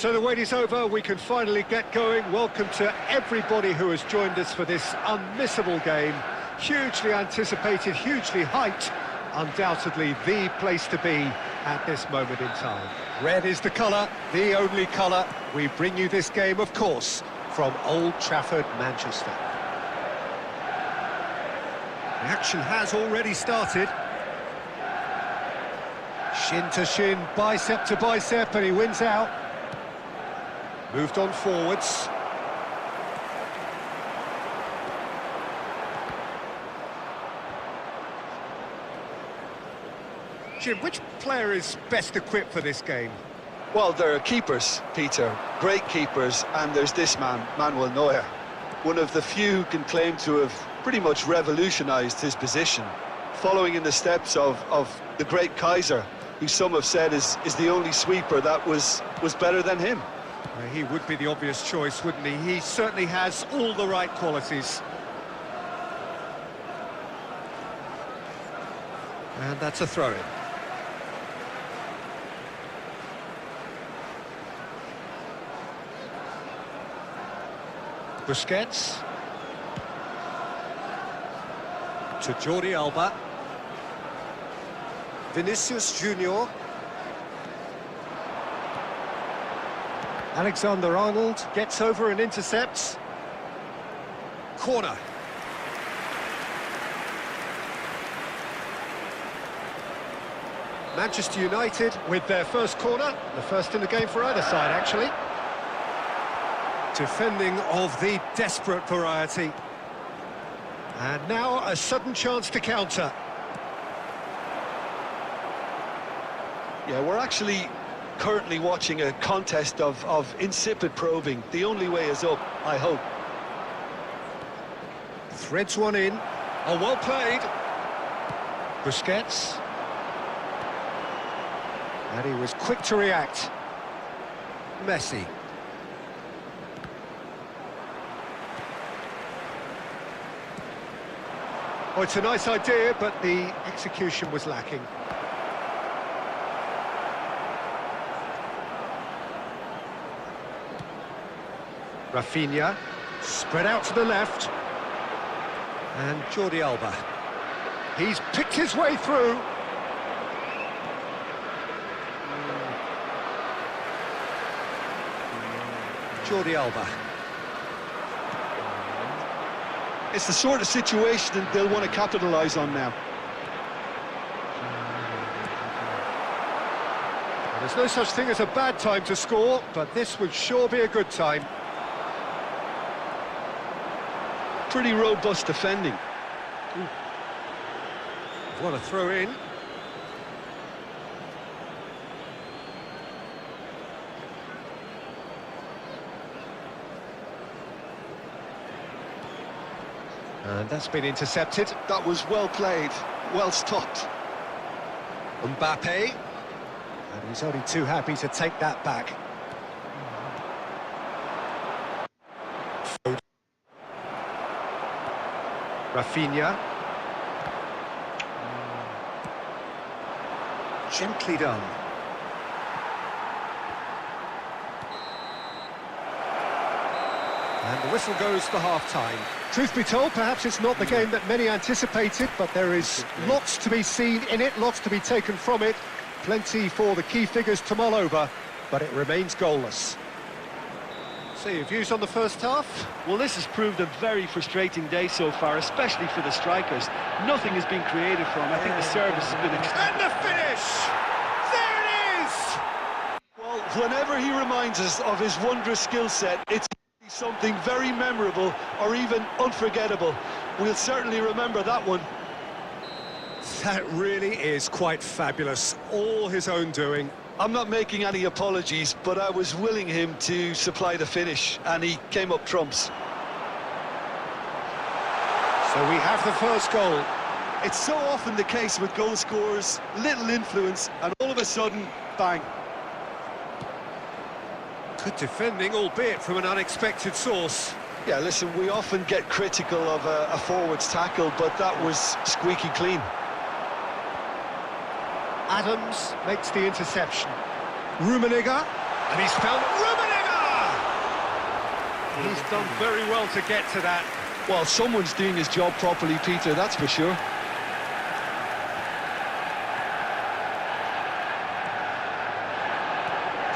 So the wait is over, we can finally get going. Welcome to everybody who has joined us for this unmissable game. Hugely anticipated, hugely hyped. Undoubtedly the place to be at this moment in time. Red is the colour, the only colour. We bring you this game, of course, from Old Trafford, Manchester. The action has already started. Shin to shin, bicep to bicep, and he wins out. Moved on forwards. Jim, which player is best equipped for this game? Well, there are keepers, Peter, great keepers, and there's this man, Manuel Neuer. One of the few who can claim to have pretty much revolutionised his position, following in the steps of the great Kaiser, who some have said is the only sweeper that was better than him. He would be the obvious choice, wouldn't he? He certainly has all the right qualities. And that's a throw-in. Busquets. To Jordi Alba. Vinicius Junior. Alexander-Arnold gets over and intercepts. Corner. Manchester United with their first corner, the first in the game for either side, actually. Defending of the desperate variety. And now a sudden chance to counter. Yeah, we're actually currently watching a contest of insipid probing. The only way is up, I hope. Threads one in. Oh, well played. Busquets. And he was quick to react. Messi. Oh, it's a nice idea, but the execution was lacking. Rafinha, spread out to the left. And Jordi Alba. He's picked his way through. Jordi Alba. It's the sort of situation that they'll want to capitalise on now. There's no such thing as a bad time to score, but this would sure be a good time. Pretty robust defending. What a throw in. And that's been intercepted. That was well played, well stopped. Mbappe. And he's only too happy to take that back. Rafinha. Gently done. And the whistle goes for half-time. Truth be told, perhaps it's not the game that many anticipated, but there is lots to be seen in it, lots to be taken from it. Plenty for the key figures to mull over, but it remains goalless. So your views on the first half? Well, this has proved a very frustrating day so far, especially for the strikers. Nothing has been created from. I think the service has been... And the finish! There it is! Well, whenever he reminds us of his wondrous skill set, it's something very memorable or even unforgettable. We'll certainly remember that one. That really is quite fabulous. All his own doing. I'm not making any apologies, but I was willing him to supply the finish, and he came up trumps. So we have the first goal. It's so often the case with goal scorers, little influence, and all of a sudden, bang. Good defending, albeit from an unexpected source. Yeah, listen, we often get critical of a forward's tackle, but that was squeaky clean. Adams makes the interception. Rummenigge And he's found Rummenigge! He's done very well to get to that. Well, someone's doing his job properly, Peter, that's for sure.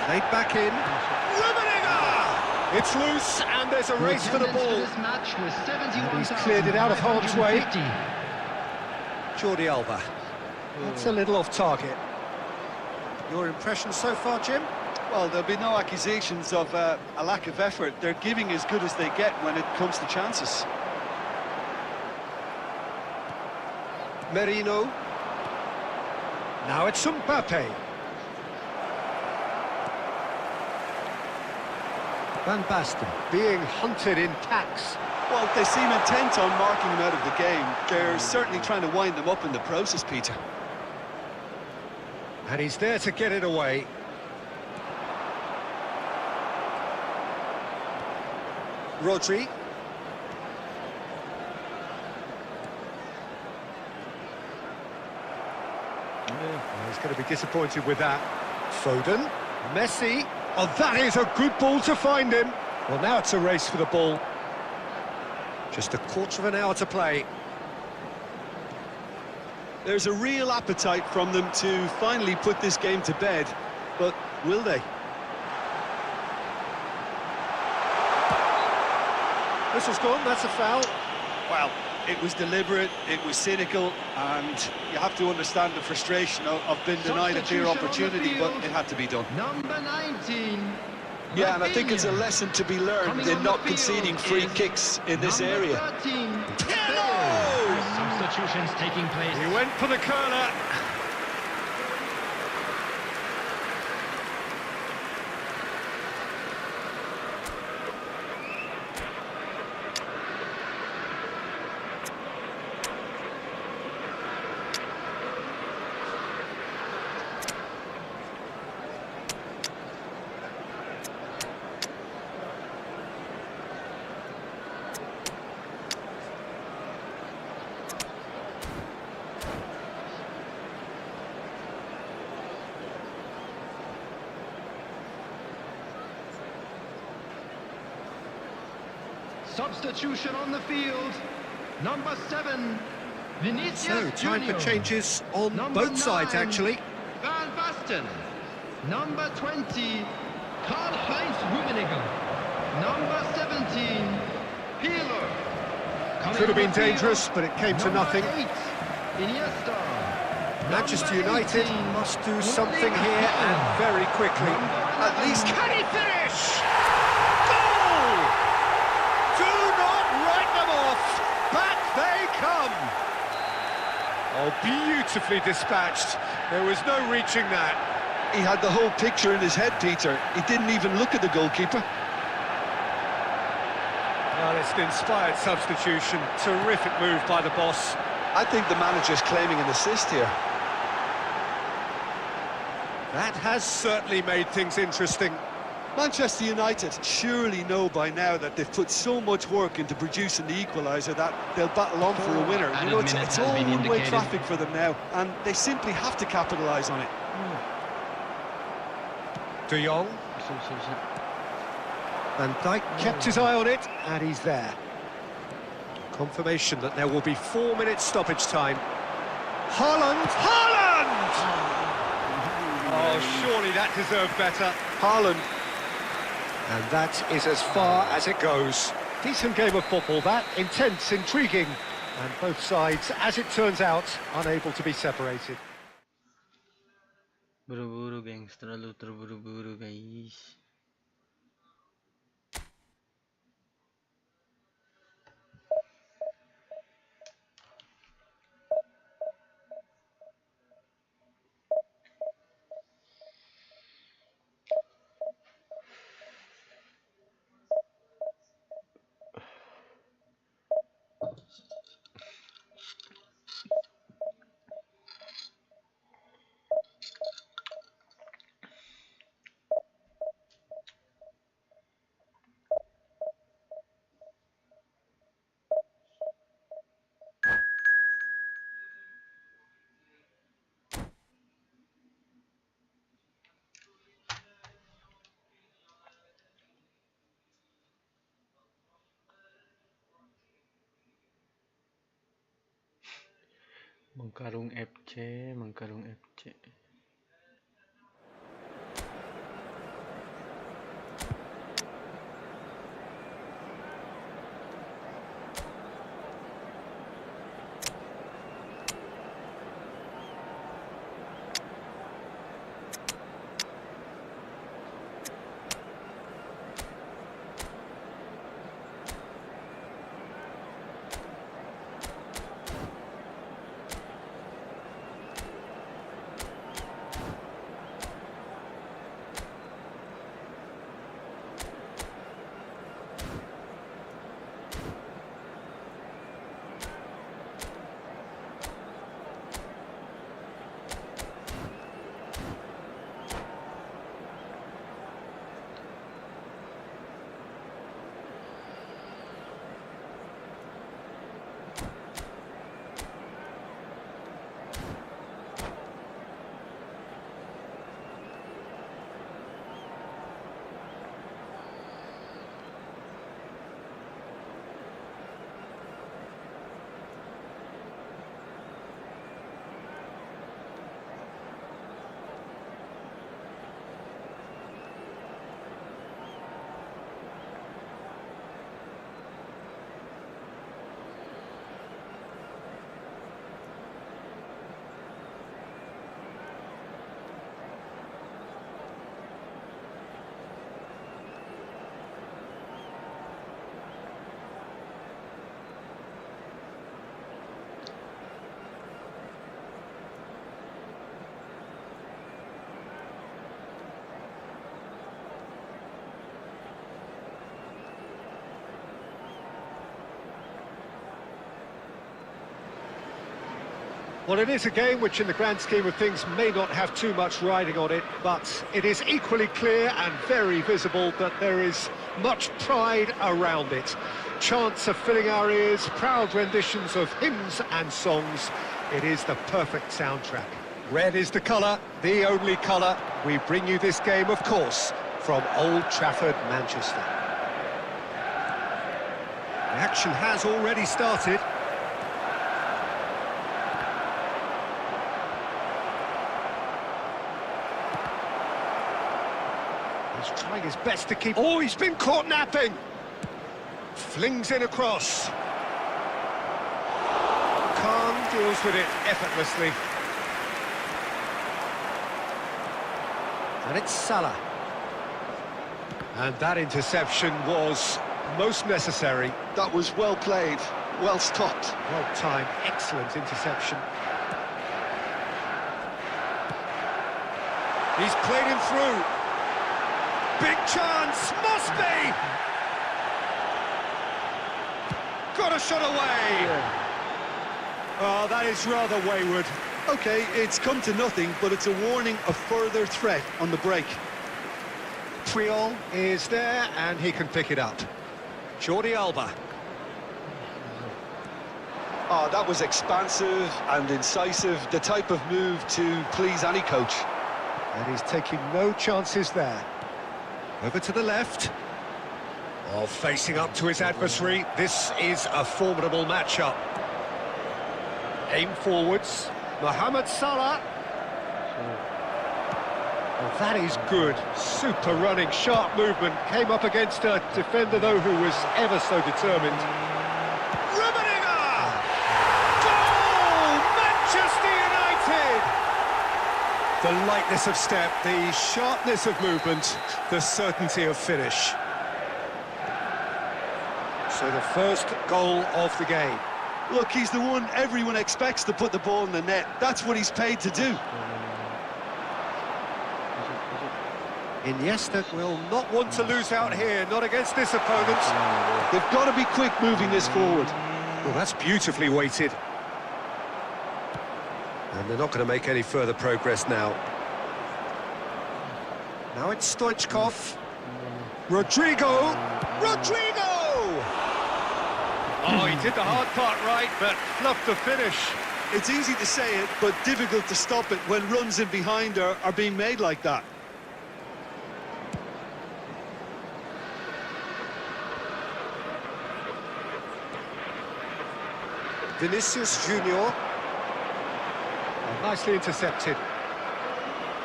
Played back in. Rummenigge! It's loose, and there's a race for the ball. And he's cleared it out of harm's way. Jordi Alba. That's a little off target. Your impression so far, Jim? Well, there'll be no accusations of a lack of effort. They're giving as good as they get when it comes to chances. Merino. Now it's Mbappe. Van Basten being hunted in tacks. Well, they seem intent on marking him out of the game. They're certainly trying to wind them up in the process, Peter. And he's there to get it away. Rodri. Well, he's going to be disappointed with that. Foden. Messi. Oh, that is a good ball to find him. Well, now it's a race for the ball. Just a quarter of an hour to play. There's a real appetite from them to finally put this game to bed, but will they? Whistle's gone, that's a foul. Well, it was deliberate, it was cynical, and you have to understand the frustration of being denied a clear opportunity, but it had to be done. Number 19. Yeah, and I think it's a lesson to be learned in not conceding free kicks in this area. Substitutions taking place. He went for the corner. Substitution on the field. Number 7, Vinicius So, time Junior. for changes on Number both sides, 9, actually. Van Basten. Number 20, Karl-Heinz Rummenigge. Number 17, Peeler. Coming Could have been on the field, dangerous, but it came to number nothing. 8, Iniesta. Manchester Number United 18, must do something here, and very quickly. At least Can he finish? Goal! Do not write them off. Back they come. Oh, beautifully dispatched. There was no reaching that. He had the whole picture in his head, Peter. He didn't even look at the goalkeeper. Well, it's an inspired substitution. Terrific move by the boss. I think the manager's claiming an assist here. That has certainly made things interesting. Manchester United surely know by now that they've put so much work into producing the equaliser that they'll battle on for a winner. You know, it's all one-way traffic for them now, and they simply have to capitalise on it. De Jong. Van Dijk kept his eye on it, and he's there. Confirmation that there will be 4 minutes stoppage time. Haaland! Haaland! Oh, surely that deserved better. Haaland. And that is as far as it goes. Decent game of football, that. Intense, intriguing. And both sides, as it turns out, unable to be separated. Buru-buru gengs, terlalu terburu-buru guys. Mengkarung FC, Mengkarung FC. Well, it is a game which in the grand scheme of things may not have too much riding on it, but it is equally clear and very visible that there is much pride around it. Chants are filling our ears, proud renditions of hymns and songs. It is the perfect soundtrack. Red is the colour, the only colour. We bring you this game, of course, from Old Trafford, Manchester. The action has already started. He's trying his best to keep... Oh, he's been caught napping! Flings in across. Khan deals with it effortlessly. And it's Salah. And that interception was most necessary. That was well played, well stopped. Well timed, excellent interception. He's played him through. Big chance, must be! Got a shot away! Oh, that is rather wayward. Okay, it's come to nothing, but it's a warning of further threat on the break. Triol is there, and he can pick it up. Jordi Alba. Oh, that was expansive and incisive, the type of move to please any coach. And he's taking no chances there. Over to the left. Oh, facing up to his adversary. This is a formidable matchup. Aim forwards. Mohamed Salah. Oh, that is good. Super running, sharp movement. Came up against a defender, though, who was ever so determined. Rummenigge! Goal! Manchester United! The lightness of step, the sharpness of movement, the certainty of finish. So the first goal of the game. Look, he's the one everyone expects to put the ball in the net. That's what he's paid to do. Iniesta will not want to lose out here, not against this opponent. They've got to be quick moving this forward. Well, that's beautifully weighted. And they're not going to make any further progress now. Now it's Stoichkov. Rodrigo! Rodrigo! Oh, he did the hard part right, but fluffed the finish. It's easy to say it, but difficult to stop it when runs in behind are being made like that. Vinicius Junior. nicely intercepted.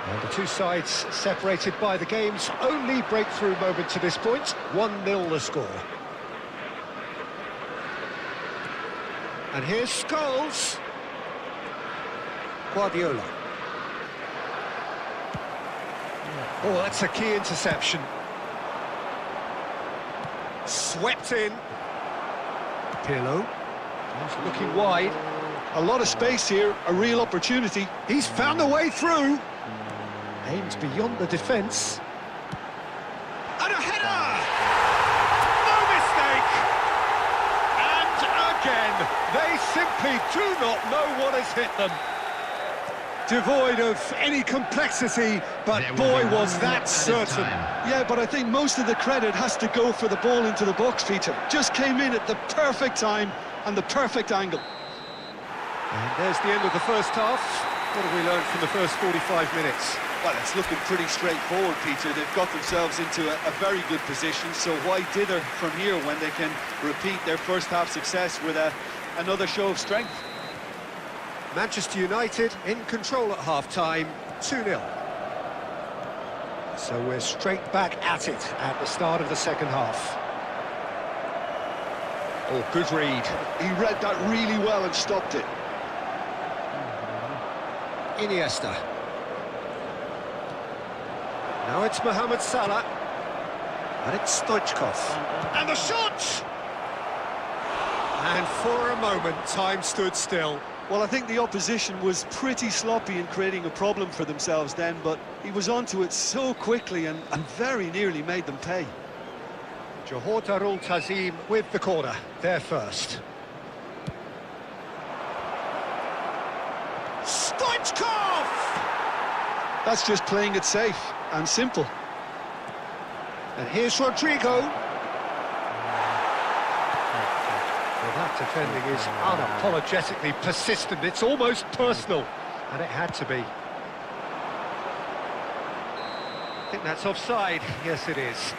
And the two sides separated by the game's only breakthrough moment to this point. 1-0 the score. And here's Scholes. Guardiola. Oh, that's a key interception. Swept in. Pirlo. He's looking wide. A lot of space here, a real opportunity. He's found a way through. Aimed beyond the defence. And a header! No mistake! And again, they simply do not know what has hit them. Devoid of any complexity, but boy, was that certain. Yeah, but I think most of the credit has to go for the ball into the box, Peter. Just came in at the perfect time and the perfect angle. And there's the end of the first half. What have we learned from the first 45 minutes? Well, it's looking pretty straightforward, Peter. They've got themselves into a very good position, so why dither from here when they can repeat their first half success with another show of strength? Manchester United in control at half-time, 2-0. So we're straight back at it at the start of the second half. Oh, good read. He read that really well and stopped it. Iniesta. Now it's Mohamed Salah. And it's Stoichkov. And the shot! And for a moment, time stood still. Well, I think the opposition was pretty sloppy in creating a problem for themselves then, but he was onto it so quickly and very nearly made them pay. Johor Darul Tazim with the corner, there first. Stoichkov! That's just playing it safe and simple. And here's Rodrigo. Well, that defending is unapologetically persistent. It's almost personal, and it had to be. I think that's offside. Yes, it is.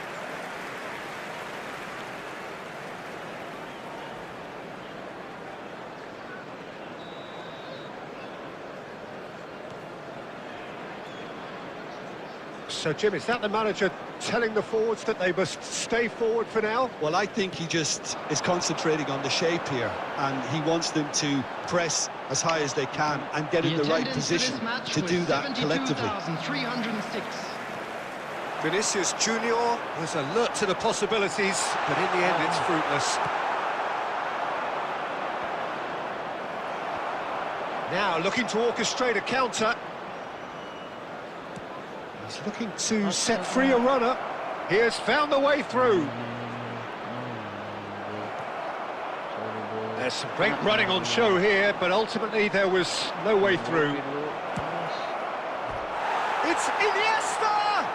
So, Jim, is that the manager telling the forwards that they must stay forward for now? Well, I think he just is concentrating on the shape here, and he wants them to press as high as they can and get in the right position to do that collectively. 72,306. Vinicius Junior was alert to the possibilities, but in the end it's fruitless. Now looking to orchestrate a counter. He's looking to set free a runner. He has found the way through. There's some great running on show here, but ultimately there was no way through. It's Iniesta!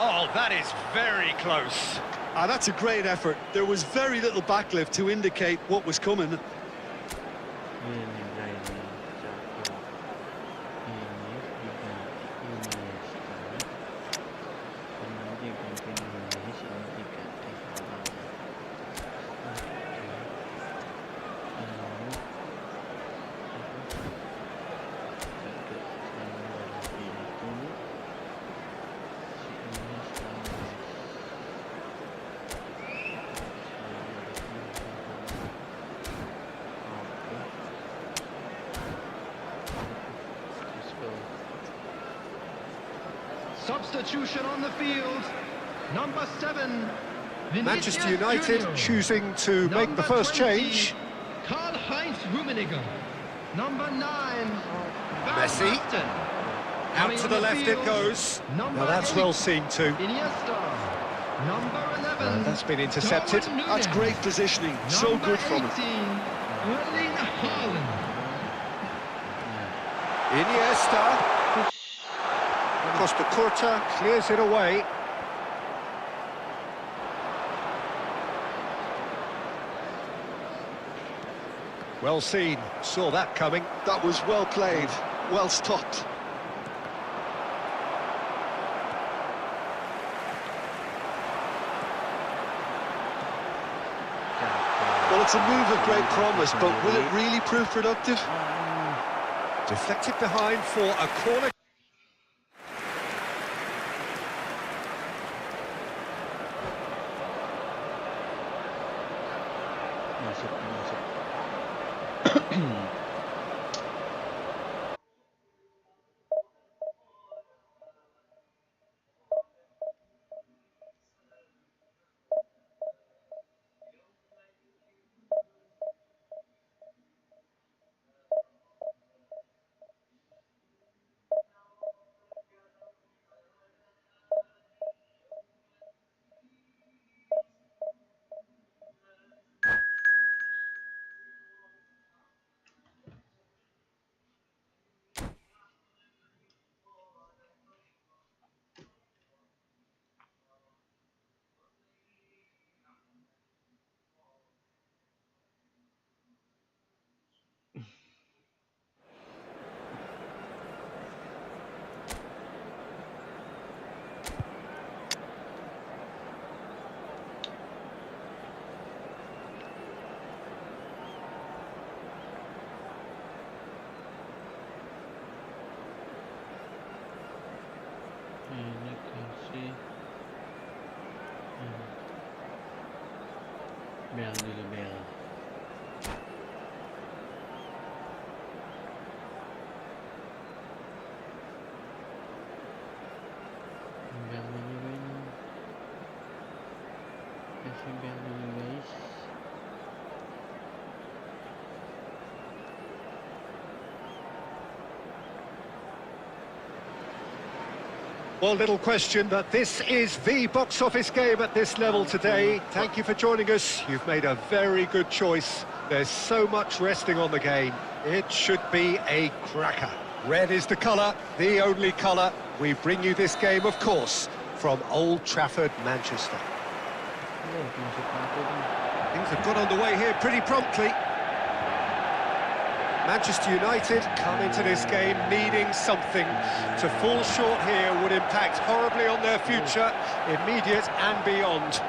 Oh, that is very close. That's a great effort. There was very little backlift to indicate what was coming. Substitution on the field. Number 7, Vinicius Manchester United Junior. choosing to make the first change. Karl-Heinz Rummenigge. Number 9, Messi. Basten. Out to the left it goes. Now that's well seen too. Iniesta. Number 11. That's been intercepted. Darwin Núñez. That's great positioning. So Number good from 18, him. Erling Haaland. Iniesta. Costa Curta clears it away. Well seen, saw that coming. That was well played, well stopped. Well, it's a move of great promise, but will it really prove productive? Deflected behind for a corner. Masuk, masuk. Ini kasih bel dulu bel. Bel dulu guys. Kasih bel dulu guys. Well, little question that this is the box office game at this level today. Thank you for joining us. You've made a very good choice. There's so much resting on the game. It should be a cracker. Red is the colour, the only colour. We bring you this game, of course, from Old Trafford, Manchester. Things have got underway here pretty promptly. Manchester United come into this game needing something. To fall short here would impact horribly on their future, immediate and beyond.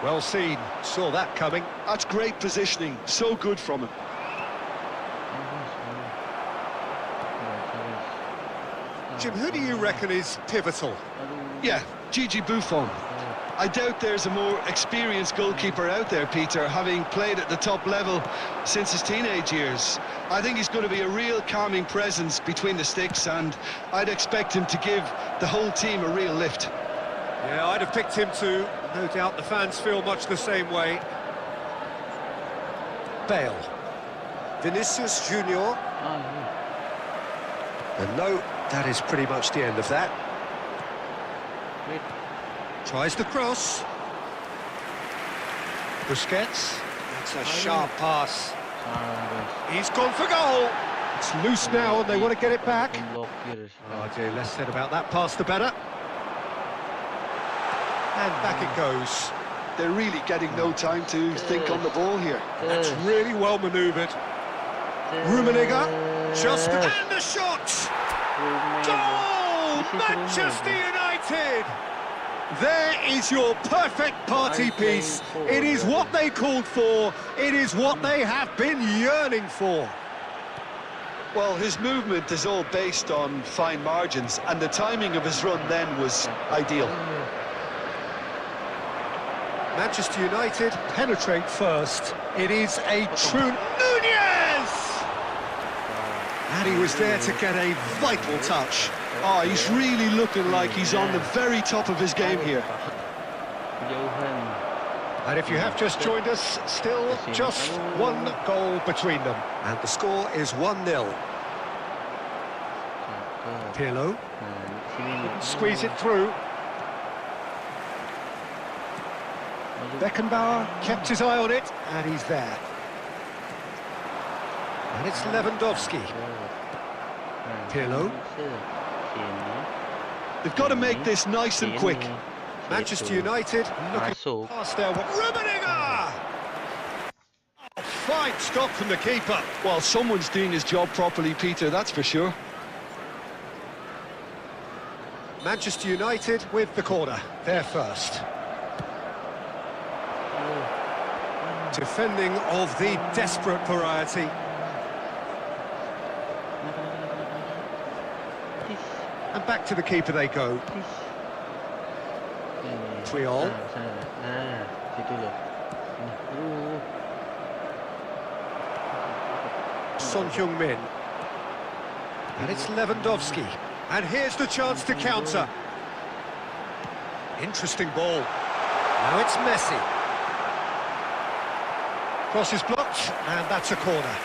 Well seen, saw that coming. That's great positioning, so good from him. Jim, who do you reckon is pivotal? Yeah, Gigi Buffon. I doubt there's a more experienced goalkeeper out there, Peter, having played at the top level since his teenage years. I think he's going to be a real calming presence between the sticks, and I'd expect him to give the whole team a real lift. Yeah, I'd have picked him too. No doubt the fans feel much the same way. Bale. Vinicius Junior. And no, that is pretty much the end of that. Tries the cross. Busquets. That's a sharp pass. He's gone for goal. It's loose now and they want to get it back. Oh dear, less said about that pass the better. And back it goes. They're really getting no time to think on the ball here. That's really well manoeuvred. Rummenigge. Just and the shot. Goal! Manchester United! There is your perfect party piece. It is what they called for. It is what they have been yearning for. Well, his movement is all based on fine margins, and the timing of his run then was ideal. Manchester United penetrate first. It is a true Nunez! And he was there to get a vital touch. Oh, he's really looking like he's on the very top of his game here. And if you have just joined us, still just one goal between them. And the score is 1-0. Pirlo. Couldn't squeeze it through. Beckenbauer kept his eye on it, and he's there. And it's Lewandowski. Pirlo. They've got to make this nice and quick. Manchester United looking past there. Rummenigge! Oh, fine stop from the keeper. Well, someone's doing his job properly, Peter, that's for sure. Manchester United with the corner. They're first. Defending of the desperate variety. Please. And back to the keeper they go. Please. Triol. Sana. Nah, situ loh. Ini. Aduh. Son Heung-min. And it's Lewandowski. And here's the chance to counter. Interesting ball. Now it's Messi. Cross is blocked, and that's a corner.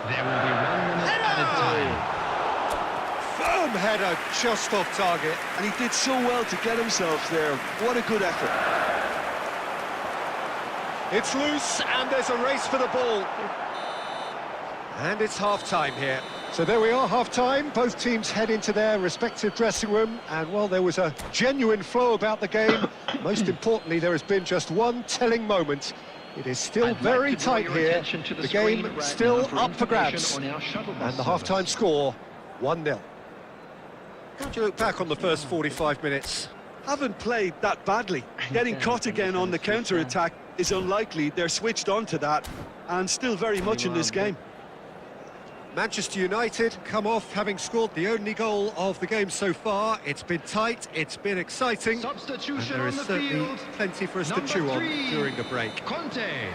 There will be 1 minute added time. Firm header, just off target. And he did so well to get himself there. What a good effort. It's loose, and there's a race for the ball. And it's half-time here. So there we are, half-time. Both teams head into their respective dressing room. And while there was a genuine flow about the game, most importantly, there has been just one telling moment. It is still very tight here. The game still up for grabs. And the half-time score, 1-0. How do you look back on the first 45 minutes? Haven't played that badly. Getting caught again on the counter-attack is unlikely. They're switched on to that and still very much in this game. Manchester United come off having scored the only goal of the game so far. It's been tight, it's been exciting, and Substitution there on is the certainly field. plenty for us to Number chew on 3, during the break. Conte.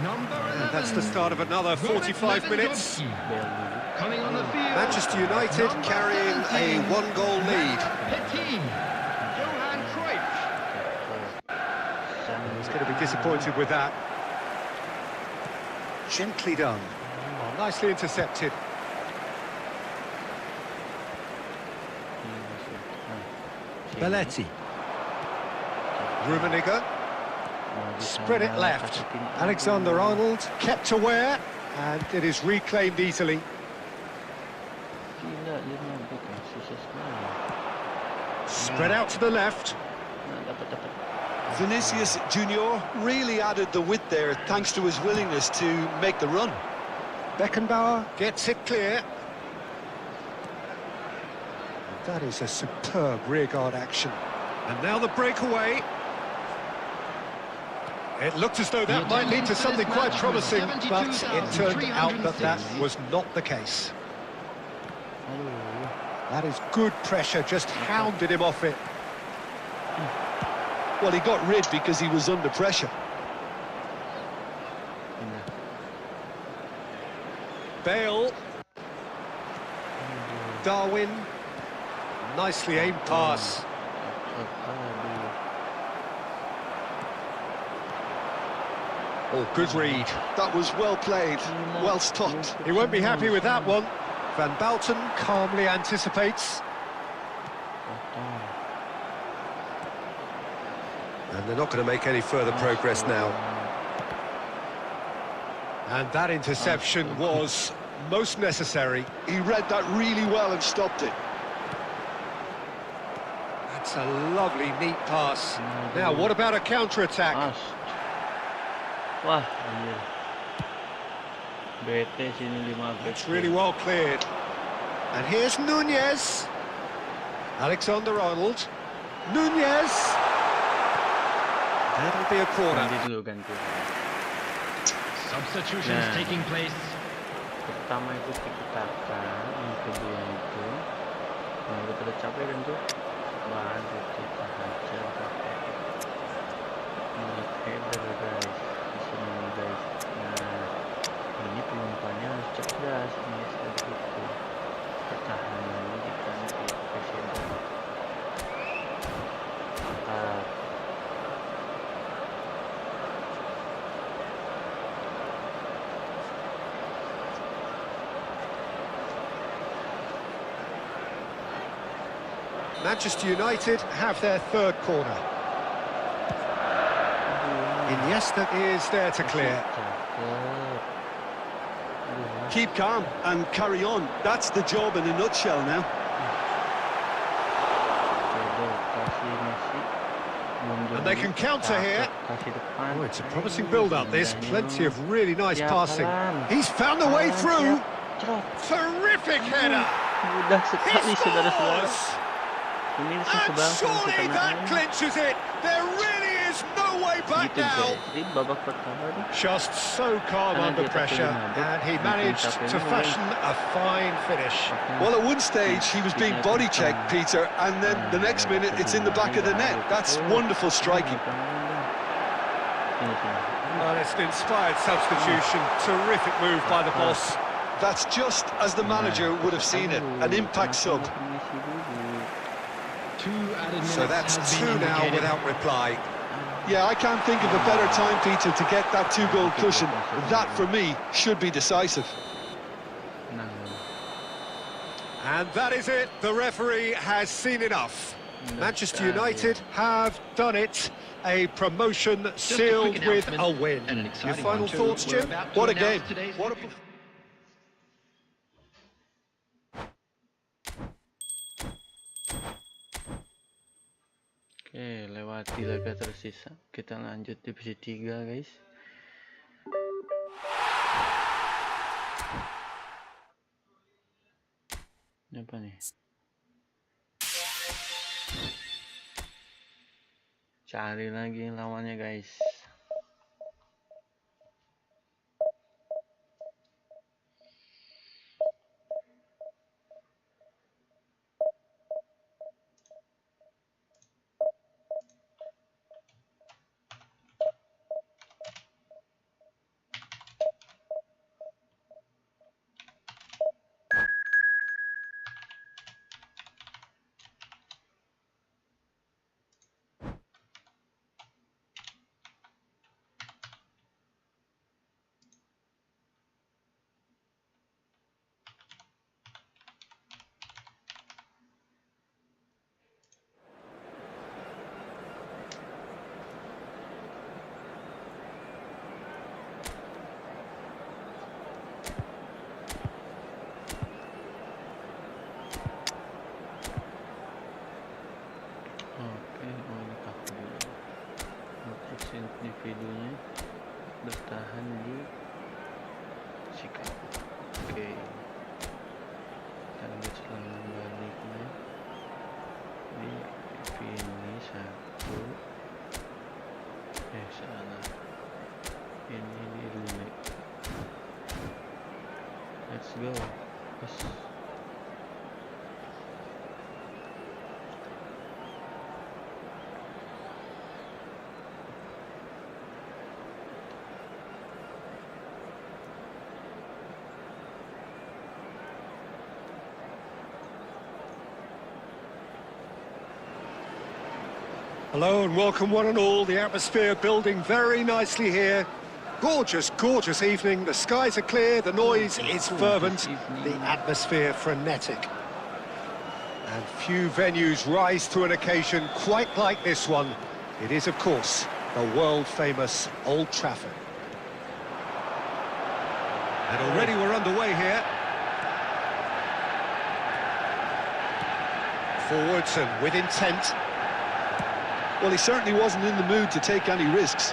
Number 11. And that's the start of another 45 minutes. Lewandowski. Coming on the field. Manchester United Number carrying 17. a one-goal lead. Petin. Johan Cruyff. He's going to be disappointed with that. Gently done. Oh, nicely intercepted. Belletti. Rummenigge. Spread it left. Alexander-Arnold kept aware, and it is reclaimed easily. Gila, dia mampu kan, sukses sekali. Spread out to the left. Dapat. Vinicius Junior really added the width there thanks to his willingness to make the run. Beckenbauer gets it clear. That is a superb rearguard action. And now the breakaway. It looked as though that might lead to something quite promising, but it turned out that that was not the case. That is good pressure, just hounded him off it. Well, he got rid because he was under pressure. Bale. Darwin. Nicely aimed pass. Oh, good read. That was well played, well stopped. He won't be happy with that one. Van Bouten calmly anticipates. And they're not going to make any further progress now. And that interception was most necessary. He read that really well and stopped it. That's a lovely, neat pass. Now, what about a counter-attack? Wah, anjir. Bete sini 5 It's really well cleared. And here's Nunez. Alexander-Arnold. Nunez. That'll be a corner. Ganti dulu, ganti. Substitutions Nah. taking place. Pertama itu tiki-taka, yang kedua itu udah pada capek kan tuh, baru kita hajar pakai header guys, di sini guys. Nah, ini penumpannya harus cerdas, ini seperti itu. Pertahanannya kita nanti kasih header. Mantap. Manchester United have their third corner. Iniesta is there to clear. Keep calm and carry on. That's the job in a nutshell now. And they can counter here. Oh, it's a promising build-up. There's plenty of really nice passing. He's found a way through. Terrific header. Mudah sekali, He saudara-saudara. scores. Pemirsa And sebangsa surely kita that main. clinches it. There really is no way back Gitu now. guys. Jadi babak pertama tuh Just so calm karena under dia pakai pressure, 5 back, and he bikin managed capek to juga, fashion a fine finish. Well, at one stage he was being body checked, Peter, and then the next minute it's in the back of the net. That's wonderful striking. Well, it's an inspired substitution. Terrific move by the boss. That's just as the manager would have seen it, an impact sub. 2 added So minutes that's has two been now indicated. without reply. Yeah, I can't think of a better time, Peter, to get that 2-goal cushion. That, for me, should be decisive. Nah, And that is it. The referee has seen enough. Manchester United have done it. A promotion Just a sealed quick with announcement a win. and an Your exciting final one too. thoughts, We're Jim? about to What a announce game. today's What a... Oke, lewati laga tersisa. Kita lanjut divisi 3, guys. Ini apa nih? Cari lagi lawannya, guys. Oke, oh ini kaku dulu. Untuk individunya bertahan di sikap. Oke, kita lihat selang baliknya di ini satu. Salah. Ini di relay. Let's go. Yes. Hello and welcome one and all. The atmosphere building very nicely here. Gorgeous, gorgeous evening. The skies are clear, the noise is fervent, the atmosphere frenetic. And few venues rise to an occasion quite like this one. It is, of course, the world-famous Old Trafford. And already we're underway here. Forwards and with intent. Well, he certainly wasn't in the mood to take any risks.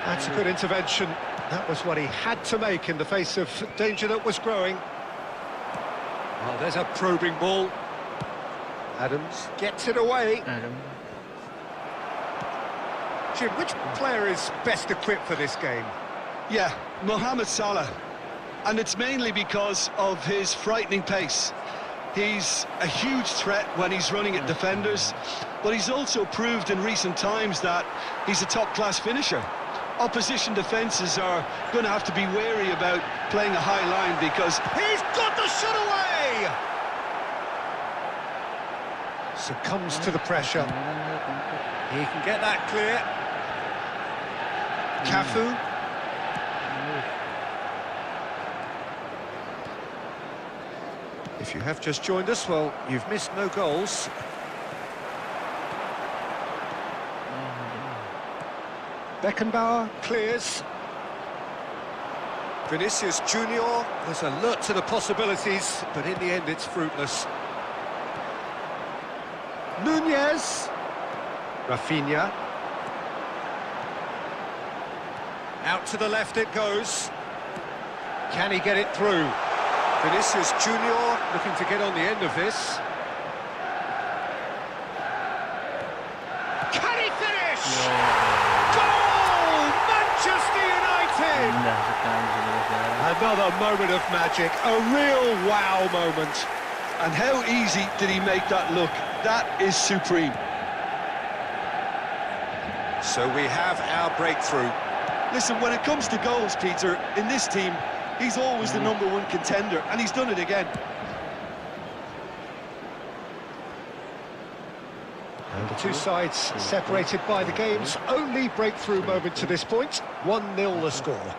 That's a good intervention. That was what he had to make in the face of danger that was growing. Oh, there's a probing ball. Adams gets it away. Adam. Jim, which player is best equipped for this game? Yeah, Mohamed Salah. And it's mainly because of his frightening pace. He's a huge threat when he's running at defenders, but he's also proved in recent times that he's a top-class finisher. Opposition defences are going to have to be wary about playing a high line because... He's got the shot away! Succumbs to the pressure. He can get that clear. Cafu. If you have just joined us, well, you've missed no goals. Beckenbauer clears. Vinicius Junior was alert to the possibilities, but in the end it's fruitless. Nunez. Rafinha. Out to the left it goes. Can he get it through? Vinicius Junior Looking to get on the end of this. Can he finish? Goal! Manchester United! Indah sekali saudara-saudara. Another moment of magic, a real wow moment. And how easy did he make that look? That is supreme. So we have our breakthrough. Listen, when it comes to goals, Peter, in this team, he's always the #1 contender, and he's done it again. And the two sides separated by the game's only breakthrough moment to this point. 1-0 the score.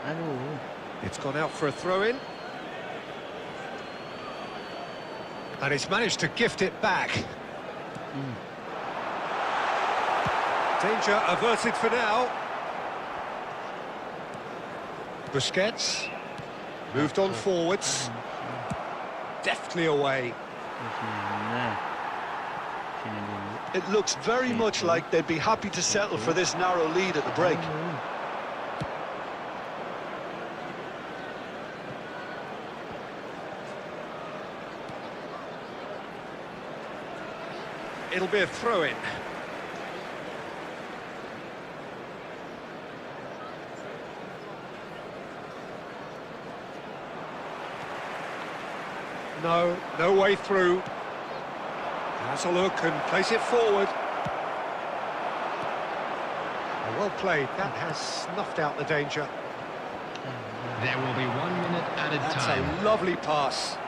Aduh. It's gone out for a throw-in. And he's managed to gift it back. Danger averted for now. Busquets. Moved on forwards. Deftly away. Nah. Sini dulu. It looks very much like they'd be happy to settle for this narrow lead at the break. It'll be a throw-in. No way through. Has a look and plays it forward. Well played. That has snuffed out the danger. There will be 1 minute added That's time. a lovely pass.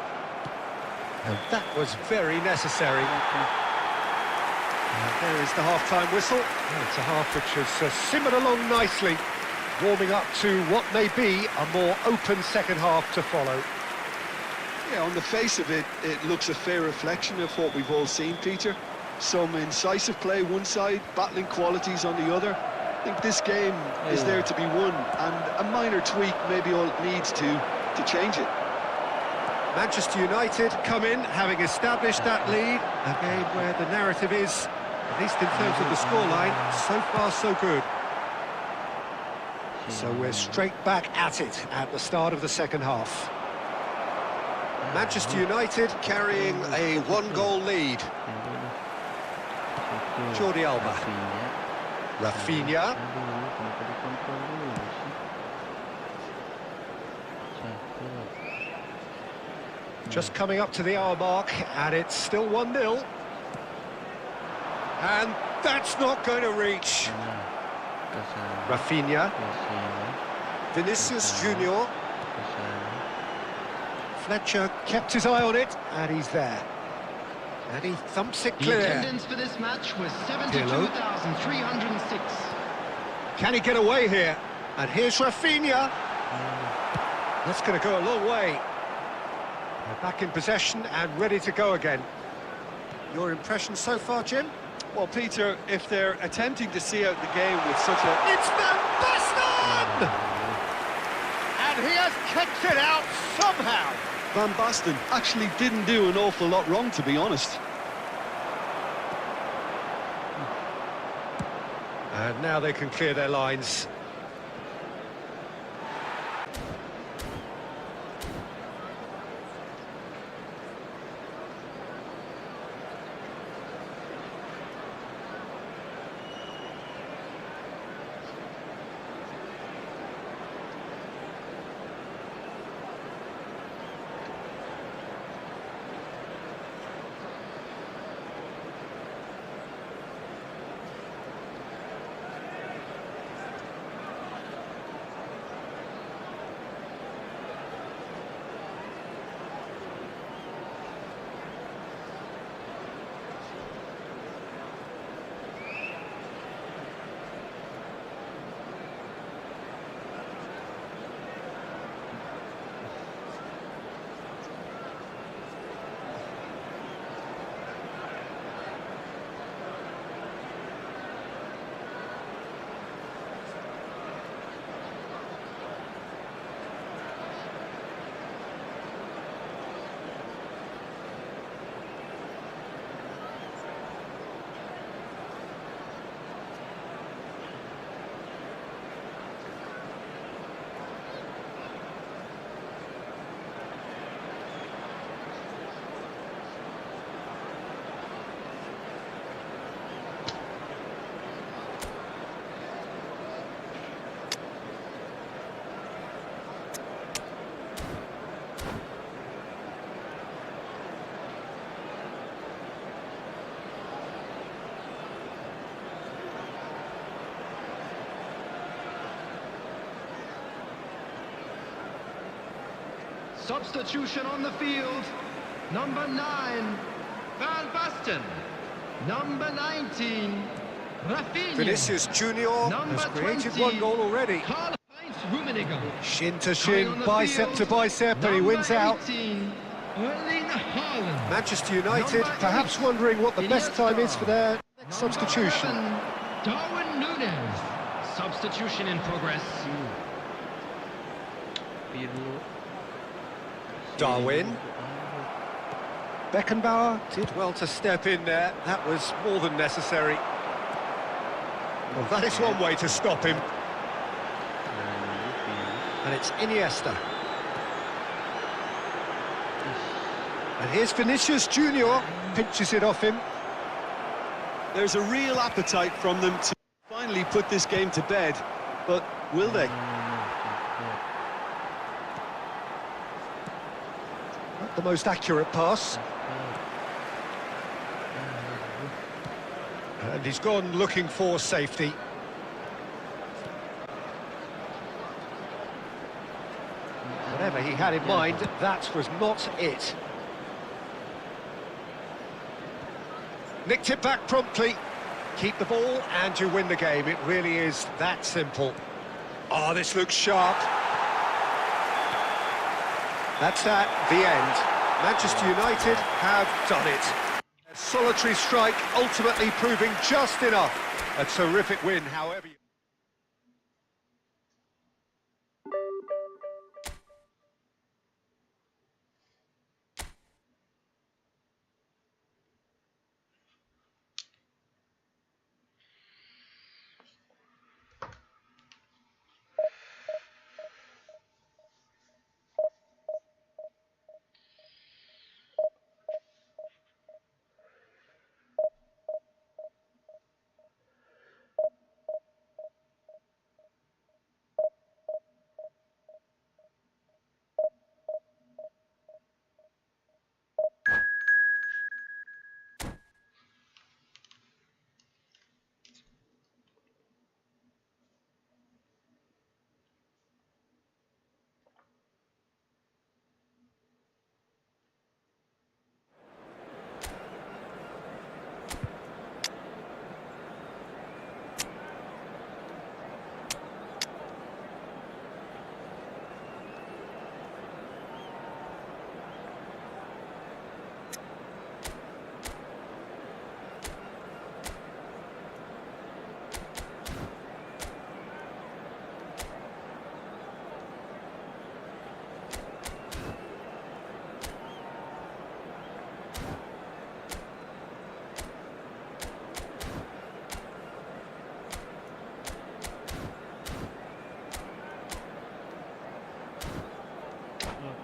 And that was very necessary. And there is the half-time whistle. And it's a half which has simmered along nicely, warming up to what may be a more open second half to follow. Yeah, on the face of it, it looks a fair reflection of what we've all seen, Peter. Some incisive play one side, battling qualities on the other. I think this game is there to be won, and a minor tweak may be all it needs to change it. Manchester United come in, having established that lead. A game where the narrative is, at least in terms of the scoreline, so far so good. So we're straight back at it at the start of the second half. Manchester United carrying a 1-goal lead. Jordi Alba. Rafinha. Aduh, kenapa dikontrol dulu sih? Just coming up to the hour mark, and it's still 1-0. And that's not going to reach. Rafinha. Vinicius Junior. Fletcher kept his eye on it, and he's there. And he thumps it The clear. attendance for this match was 72,306. Can he get away here? And here's Rafinha. That's going to go a long way. They're back in possession and ready to go again. Your impression so far, Jim? Well, Peter, if they're attempting to see out the game with such a... It's Van Basten! And he has kicked it out somehow. Van Basten actually didn't do an awful lot wrong, to be honest. And now they can clear their lines. Substitution on the field. Number 9, Van Basten. Number 19, Rafinha. Vinicius Junior has created 20, one goal already. Karl-Heinz Rummenigge. Shin to Coming on shin, the bicep field, to bicep, and he wins number out. 18, Erling Haaland. Manchester United Number perhaps 8, wondering what the best time is for their next Number substitution. 11, Darwin Núñez. Substitution in progress. Pirlo. Darwin. Beckenbauer did well to step in there. That was more than necessary. Well, that is one way to stop him. And it's Iniesta. And here's Vinicius Junior, pinches it off him. There's a real appetite from them to finally put this game to bed, but will they? Not the most accurate pass. And he's gone looking for safety. Whatever he had in mind, that was not it. Nicked it back promptly. Keep the ball and you win the game. It really is that simple. Oh, this looks sharp. That's that, the end. Manchester United have done it. A solitary strike ultimately proving just enough. A terrific win, however.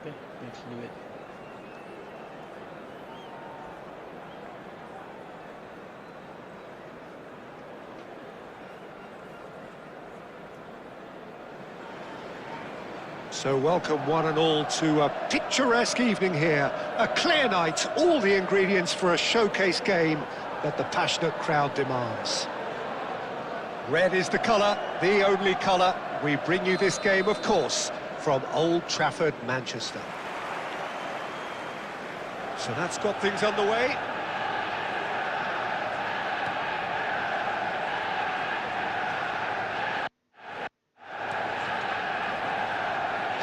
Okay, let's do it. So welcome one and all to a picturesque evening here. A clear night, all the ingredients for a showcase game that the passionate crowd demands. Red is the colour, the only colour. We bring you this game, of course, from Old Trafford, Manchester. So that's got things underway.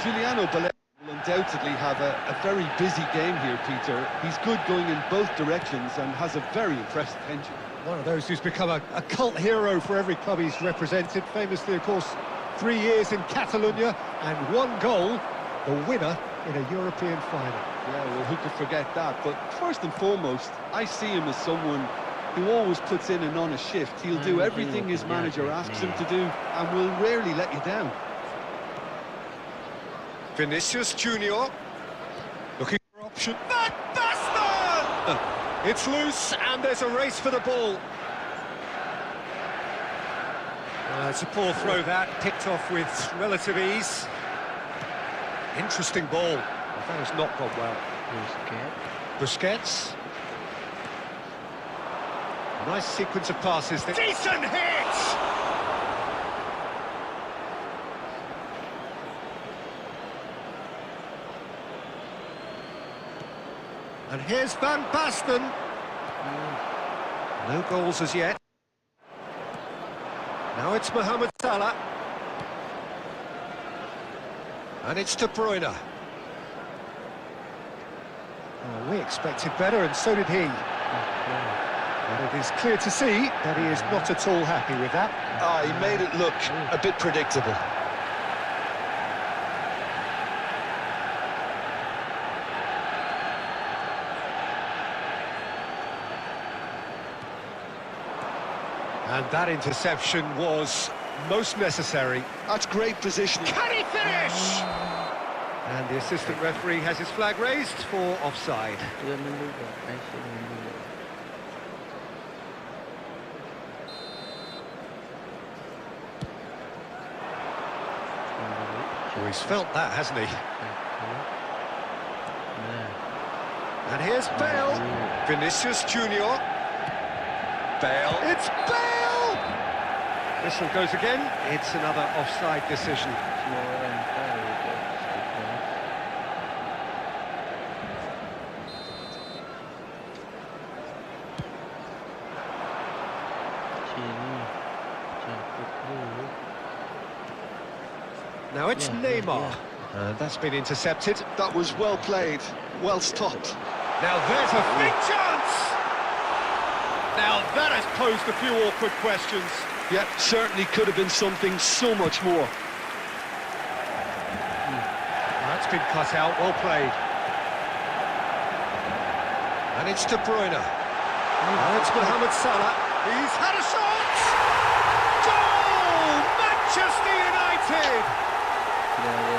Giuliano Ballet will undoubtedly have a very busy game here, Peter. He's good going in both directions and has a very impressive engine. One of those who's become a cult hero for every club he's represented. Famously, of course, 3 years in Catalonia and 1 goal, the winner in a European final. Yeah, well, who could forget that? But first and foremost, I see him as someone who always puts in an honest shift. He'll do everything his manager asks him to do and will rarely let you down. Vinicius Junior looking for option. Van Basten! It's loose and there's a race for the ball. It's a poor throw that, picked off with relative ease. Interesting ball. That has not gone well. Busquets. Nice sequence of passes. Decent hit! And here's Van Basten. No goals as yet. Now it's Mohamed Salah. And it's De Bruyne. Well, we expected better, and so did he. But it is clear to see that he is not at all happy with that. He made it look a bit predictable. And that interception was most necessary. That's great positioning. Can he finish? And the assistant referee has his flag raised for offside. Sudah menduga, Aisyah menduga. Oh, he's felt that, hasn't he? And here's Bale. Vinicius Junior. Bale. It's Bale! Whistle goes again. It's another offside decision. Semua orang tahu itu. Sini, jatuh dulu. Now it's Neymar. And that's been intercepted. That was well played, well stopped. Now there's a big chance! Now that has posed a few awkward questions. Yeah, certainly could have been something so much more. That's been cut out, well played. And it's De Bruyne. Now it's Mohamed Salah. He's had a shot! Goal! Manchester United!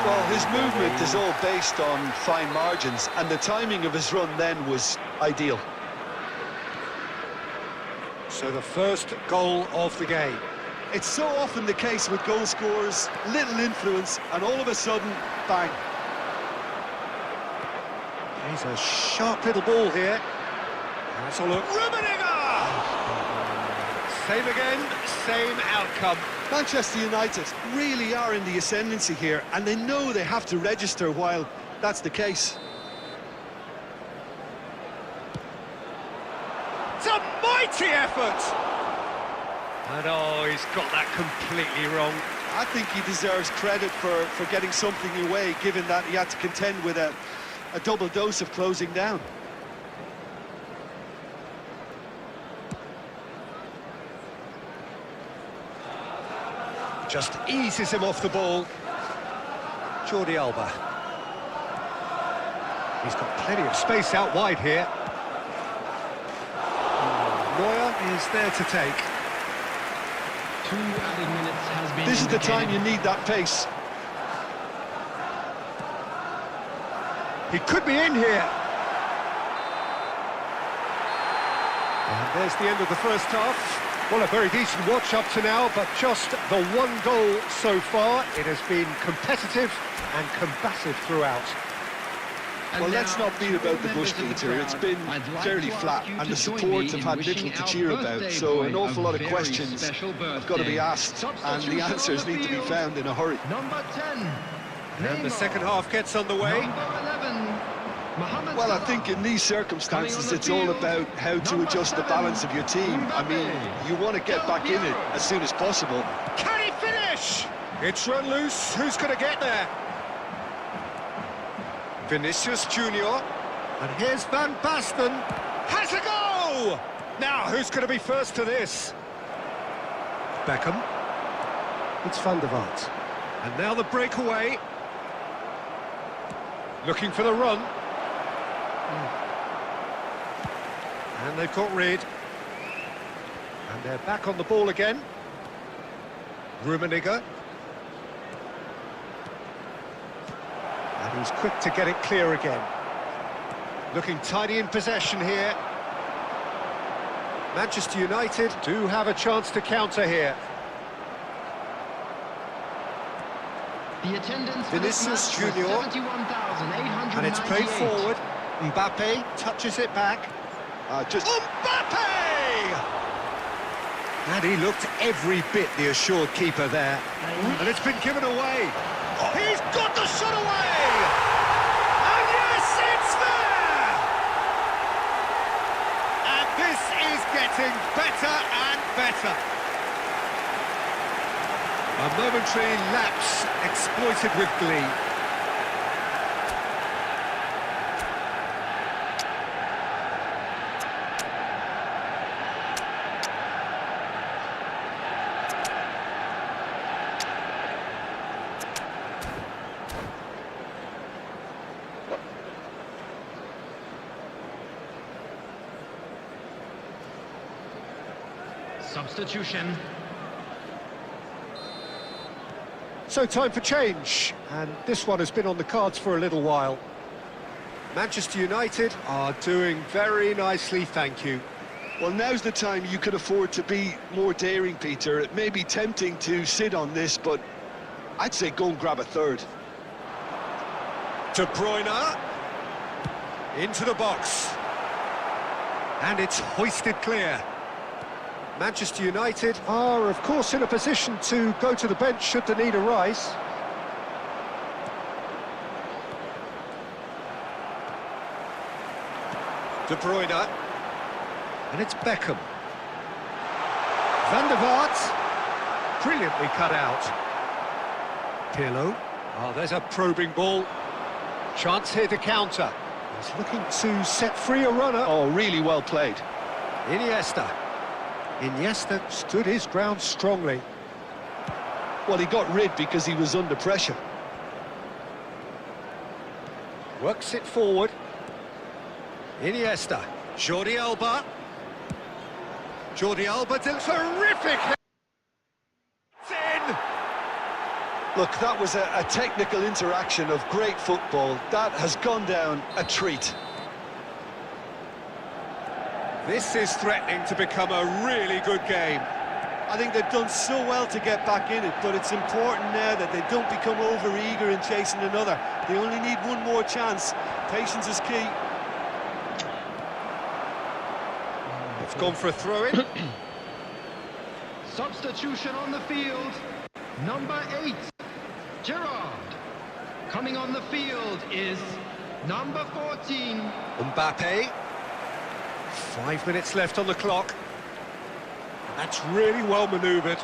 Well, his movement is all based on fine margins, and the timing of his run then was ideal. So the first goal of the game. It's so often the case with goal scorers, little influence, and all of a sudden, bang. He's a sharp little ball here. Let's have a look. Rummenigge! Same again, same outcome. Manchester United really are in the ascendancy here, and they know they have to register while that's the case. It's a mighty effort! And oh, he's got that completely wrong. I think he deserves credit for getting something away, given that he had to contend with a double dose of closing down. Just eases him off the ball. Jordi Alba. He's got plenty of space out wide here. Neuer is there to take. 2 added minutes has been This is the time indicated. you need that pace. He could be in here. And there's the end of the first half. Well, a very decent watch up to now, but just the one goal so far. It has been competitive and combative throughout. Well, let's not beat about the bush, Peter. It's been fairly flat, and the support have had little to cheer about, so an awful lot of questions have got to be asked, and the answers need to be found in a hurry. Number 10. And the second half gets underway. Number 11. Mohamed Well, I Salah. think in these circumstances, it's all about how to adjust the balance of your team. I mean, you want to get back in it as soon as possible. Can he finish? It's run loose. Who's going to get there? Vinicius Junior. And here's Van Basten. Has a go! Now, who's going to be first to this? Beckham. It's Van der Vaart. And now the breakaway. Looking for the run. And they've got rid. And they're back on the ball again. Rummenigge. And he's quick to get it clear again. Looking tidy in possession here. Manchester United do have a chance to counter here. The attendance for this Vinicius match was Junior. 71,898. And it's played forward. Mbappe touches it back. Mbappe! And he looked every bit the assured keeper there. And it's been given away. He's got the shot away! And yes, it's there! This is getting better and better. A momentary lapse exploited with glee. Substitution. So time for change, and this one has been on the cards for a little while. Manchester United are doing very nicely, thank you. Well, now's the time you could afford to be more daring, Peter. It may be tempting to sit on this, but I'd say go and grab a third. De Bruyne into the box, and it's hoisted clear. Manchester United are, of course, in a position to go to the bench should the need arise. De Bruyne, and it's Beckham. Van der Vaart, brilliantly cut out. Pirlo, oh, there's a probing ball. Chance here to counter. He's looking to set free a runner. Oh, really well played. Iniesta. Iniesta stood his ground strongly. Well, he got rid because he was under pressure. Works it forward. Iniesta. Jordi Alba. Jordi Alba did terrific. It's in. Look, that was a technical interaction of great football. That has gone down a treat. This is threatening to become a really good game. I think they've done so well to get back in it, but it's important now that they don't become over-eager in chasing another. They only need one more chance. Patience is key. It's gone for a throw-in. Substitution on the field. Number 8, Gerrard. Coming on the field is number 14. Mbappe. 5 minutes left on the clock. That's really well manoeuvred.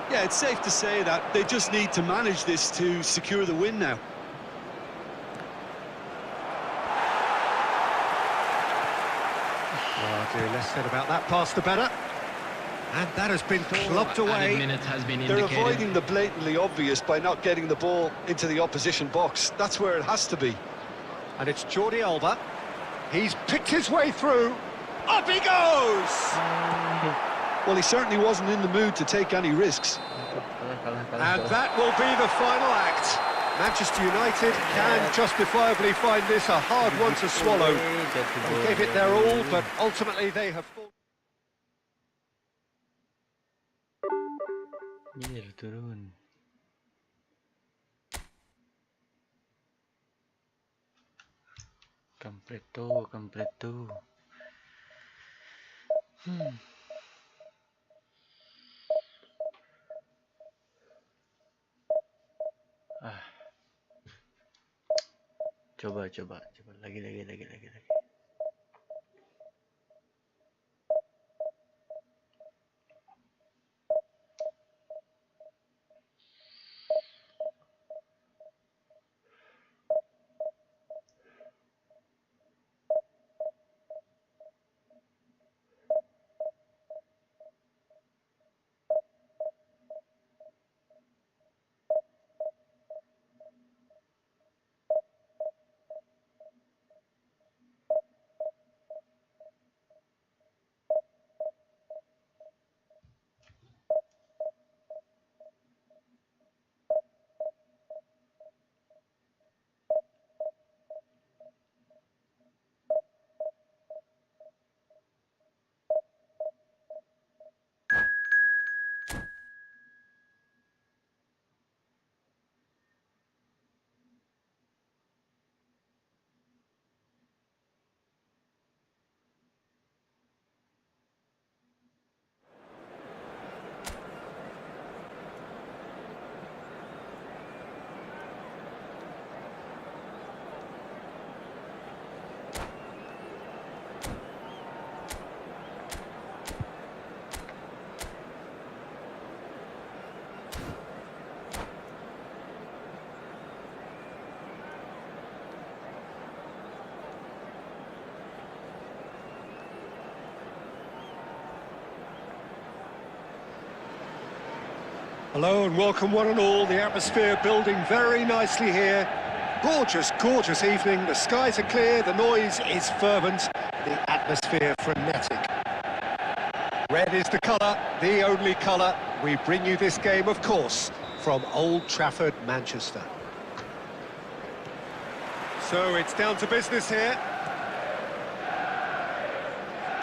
Yeah, it's safe to say that they just need to manage this to secure the win now. Oh dear, less said about that pass the better. And that has been clubbed Added away. minutes has been They're indicated. avoiding the blatantly obvious by not getting the ball into the opposition box. That's where it has to be. And it's Jordi Alba. He's picked his way through. Up he goes! Well, he certainly wasn't in the mood to take any risks. And that will be the final act. Manchester United can justifiably find this a hard one to swallow. They gave it their all, but ultimately they have fallen. Turun. Completo. Coba lagi. Hello and welcome one and all. The atmosphere building very nicely here. Gorgeous, gorgeous evening. The skies are clear, the noise is fervent, the atmosphere frenetic. Red is the colour, the only colour. We bring you this game, of course, from Old Trafford, Manchester. So it's down to business here.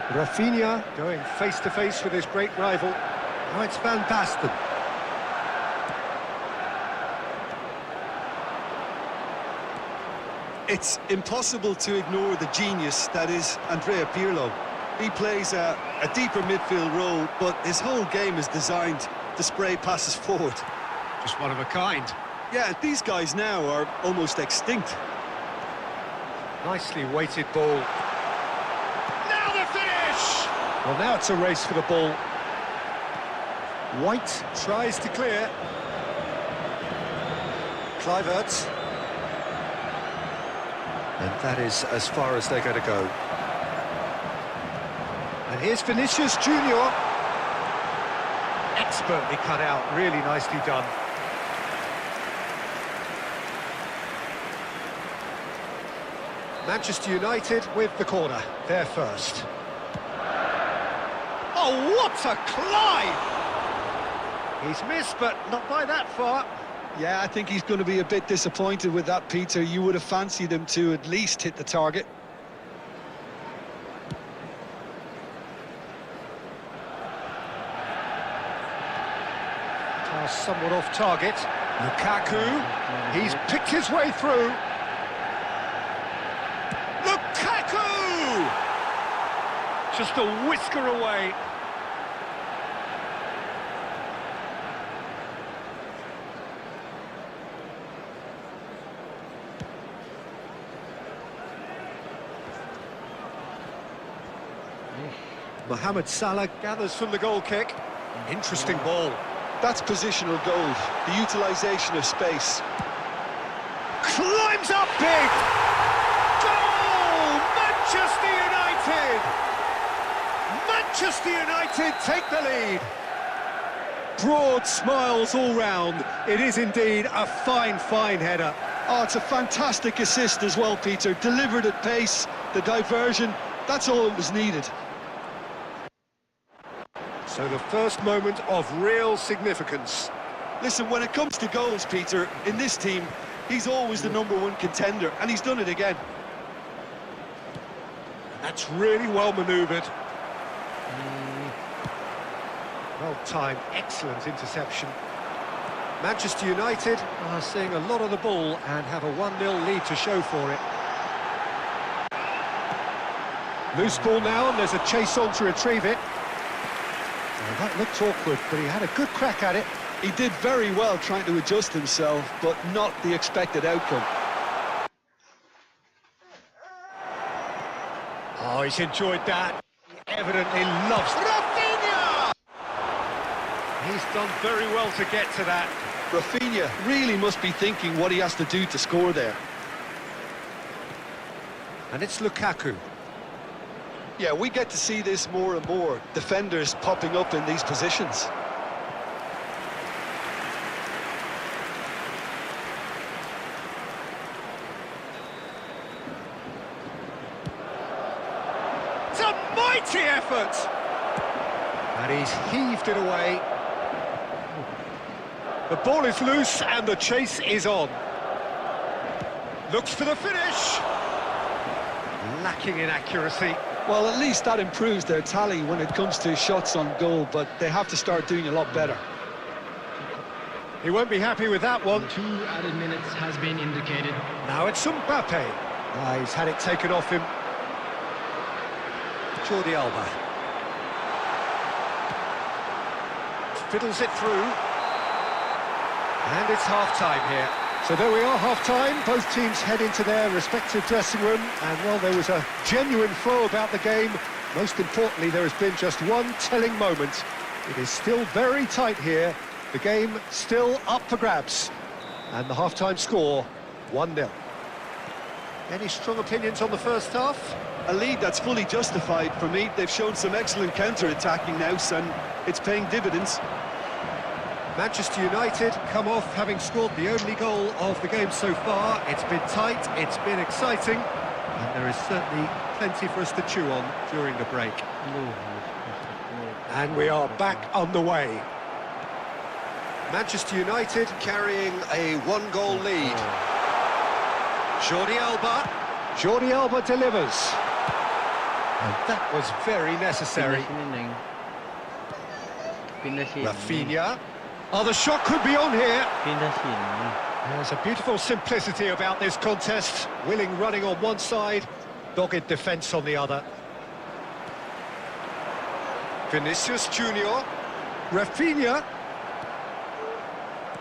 Rafinha going face-to-face with his great rival. Now it's Van Basten. It's impossible to ignore the genius that is Andrea Pirlo. He plays a deeper midfield role, but his whole game is designed to spray passes forward. Just one of a kind. Yeah, these guys now are almost extinct. Nicely weighted ball. Now the finish! Well, now it's a race for the ball. White tries to clear. Kluivert. And that is as far as they're going to go. And here's Vinicius Junior. Expertly cut out, really nicely done. Manchester United with the corner, they're first. Oh, what a climb! He's missed, but not by that far. Yeah, I think he's going to be a bit disappointed with that, Peter. You would have fancied him to at least hit the target. Pass somewhat off target. Lukaku, he's picked his way through. Lukaku! Just a whisker away. Mohamed Salah gathers from the goal kick. Interesting ball. That's positional gold, the utilisation of space. Climbs up big! Goal! Manchester United! Manchester United take the lead. Broad smiles all round. It is indeed a fine, fine header. Oh, it's a fantastic assist as well, Peter. Delivered at pace, the diversion, that's all that was needed. So the first moment of real significance. Listen, when it comes to goals, Peter, in this team, he's always the #1 contender, and he's done it again. That's really well manoeuvred. Well timed, excellent interception. Manchester United are seeing a lot of the ball and have a 1-0 lead to show for it. Loose ball now, and there's a chase on to retrieve it. Well, that looked awkward, but he had a good crack at it. He did very well trying to adjust himself, but not the expected outcome. Oh, he's enjoyed that. He evidently loves Rafinha! He's done very well to get to that. Rafinha really must be thinking what he has to do to score there. And it's Lukaku. Yeah, we get to see this more and more. Defenders popping up in these positions. It's a mighty effort! And he's heaved it away. The ball is loose and the chase is on. Looks for the finish. Lacking in accuracy. Well, at least that improves their tally when it comes to shots on goal, but they have to start doing a lot better. He won't be happy with that one. 2 added minutes has been indicated. Now it's Mbappe. He's had it taken off him. Jordi Alba. Fiddles it through. And it's half-time here. So there we are, half-time. Both teams head into their respective dressing room. And, well, there was a genuine flow about the game. Most importantly, there has been just one telling moment. It is still very tight here. The game still up for grabs. And the half-time score, 1-0. Any strong opinions on the first half? A lead that's fully justified for me. They've shown some excellent counter-attacking now, and it's paying dividends. Manchester United come off having scored the only goal of the game so far. It's been tight, it's been exciting, and there is certainly plenty for us to chew on during the break. And we are back underway. Manchester United carrying a one-goal lead. Jordi Alba delivers. And that was very necessary. Rafinha. Oh, the shot could be on here. There's a beautiful simplicity about this contest. Willing running on one side, dogged defence on the other. Vinicius Junior. Rafinha.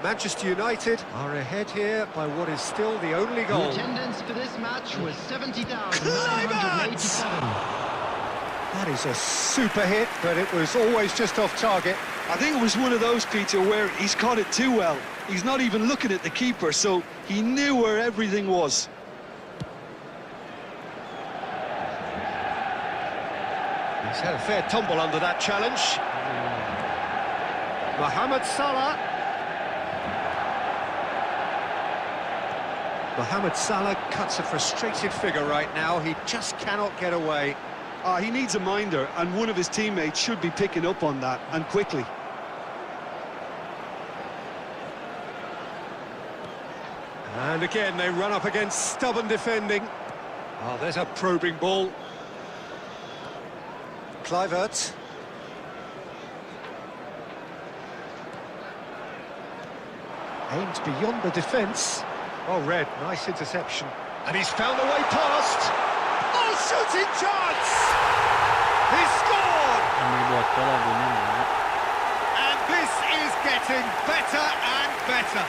Manchester United are ahead here by what is still the only goal. The attendance for this match was 70,987. That is a super hit, but it was always just off target. I think it was one of those, Peter, where he's caught it too well. He's not even looking at the keeper, so he knew where everything was. He's had a fair tumble under that challenge. Mohamed Salah. Mohamed Salah cuts a frustrated figure right now. He just cannot get away. He needs a minder, and one of his teammates should be picking up on that, and quickly. And again, they run up against stubborn defending. Oh, there's a probing ball. Kluivert. Aimed beyond the defence. Oh, Red, nice interception. And he's found a way past. Oh, shooting chance! He scored! And this is getting better and better.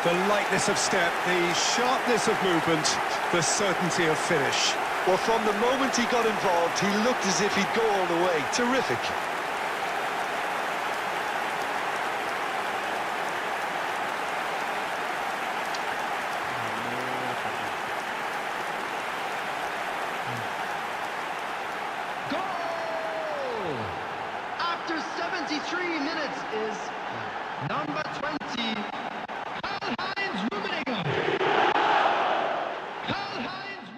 The lightness of step, the sharpness of movement, the certainty of finish. Well, from the moment he got involved, he looked as if he'd go all the way. Terrific. Goal! After 73 minutes is number 20, Karl-Heinz Rummenigge. Karl-Heinz.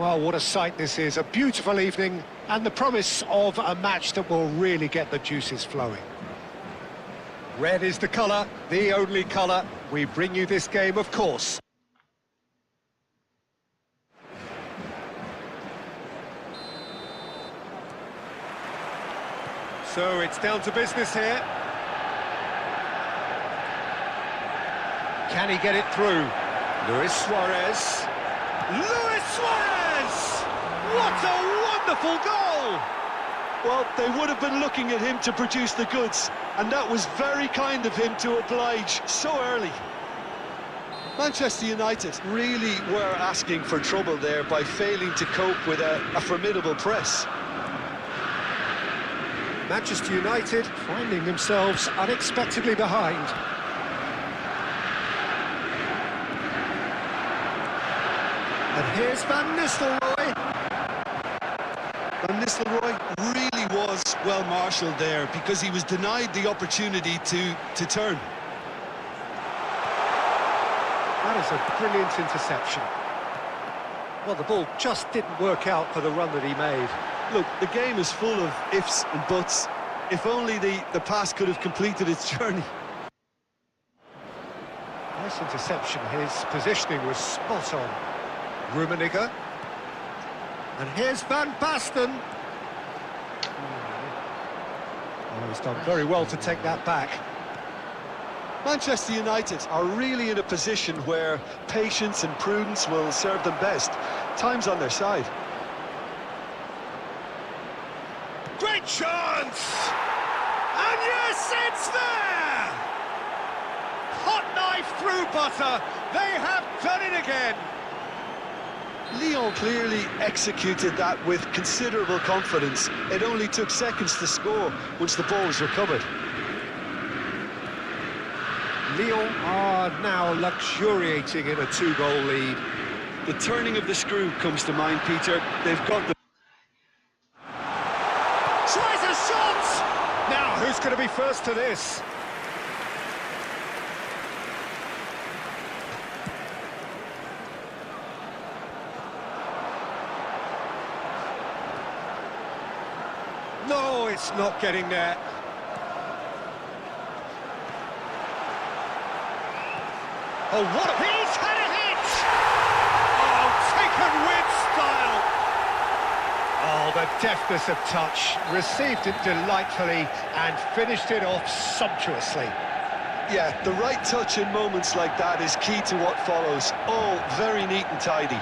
Well, what a sight this is. A beautiful evening and the promise of a match that will really get the juices flowing. Red is the colour, the only colour. We bring you this game, of course. So it's down to business here. Can he get it through? Luis Suarez. Luis Suarez! What a wonderful goal! Well, they would have been looking at him to produce the goods, and that was very kind of him to oblige so early. Manchester United really were asking for trouble there by failing to cope with a formidable press. Manchester United finding themselves unexpectedly behind. And here's Van Nistelrooy. Van Nistelrooy really was well marshalled there because he was denied the opportunity to turn. That is a brilliant interception. Well, the ball just didn't work out for the run that he made. Look, the game is full of ifs and buts. If only the pass could have completed its journey. Nice interception. His positioning was spot on. Rummenigge. And here's Van Basten. Oh, he's done very well to take that back. Manchester United are really in a position where patience and prudence will serve them best. Time's on their side. Great chance! And yes, it's there! Hot knife through butter. They have done it again. Lyon clearly executed that with considerable confidence. It only took seconds to score once the ball was recovered. Lyon are now luxuriating in a 2-goal lead. The turning of the screw comes to mind, Peter. They've got the... Tries a shot! Now, who's going to be first to this? No, it's not getting there. Oh, what a... He's had a hit! Oh, taken with style! Oh, the deftness of touch. Received it delightfully and finished it off sumptuously. Yeah, the right touch in moments like that is key to what follows. All very neat and tidy.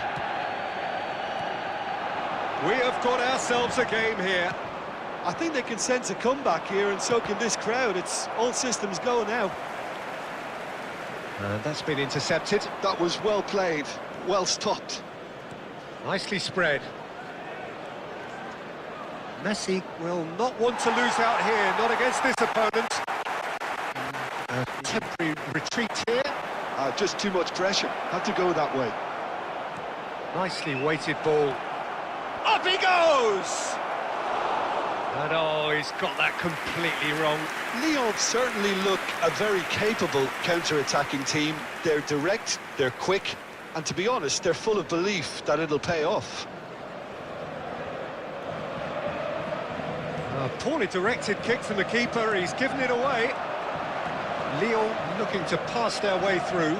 We have got ourselves a game here. I think they can sense a comeback here, and so can this crowd. It's all systems go now. That's been intercepted. That was well played, well stopped. Nicely spread. Messi will not want to lose out here, not against this opponent. A temporary retreat here. Just too much pressure. Had to go that way. Nicely weighted ball. Up he goes! And oh, he's got that completely wrong. Lyon certainly look a very capable counter-attacking team. They're direct, they're quick, and to be honest, they're full of belief that it'll pay off. A poorly directed kick from the keeper, he's given it away. Lyon looking to pass their way through.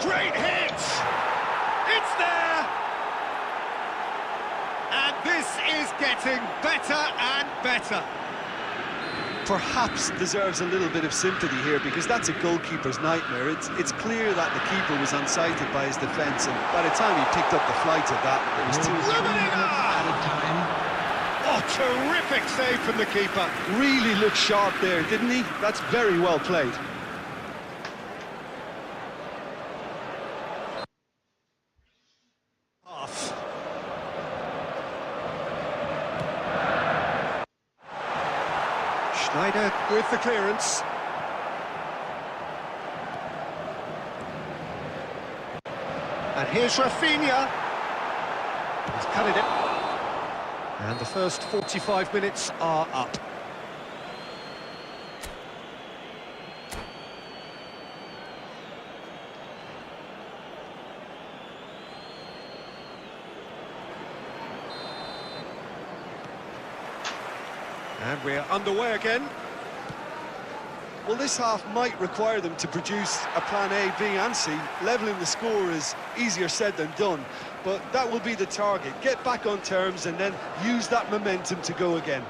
Great hit! It's there! And this is getting better and better. Perhaps deserves a little bit of sympathy here, because that's a goalkeeper's nightmare. It's clear that the keeper was unsighted by his defence, and by the time he picked up the flight of that, it was too... Oh, terrific save from the keeper. Really looked sharp there, didn't he? That's very well played. Schneider with the clearance. And here's Rafinha. He's cut it in. And the first 45 minutes are up. And we're underway again. Well, this half might require them to produce a plan A, B and C. Levelling the score is easier said than done, but that will be the target. Get back on terms and then use that momentum to go again.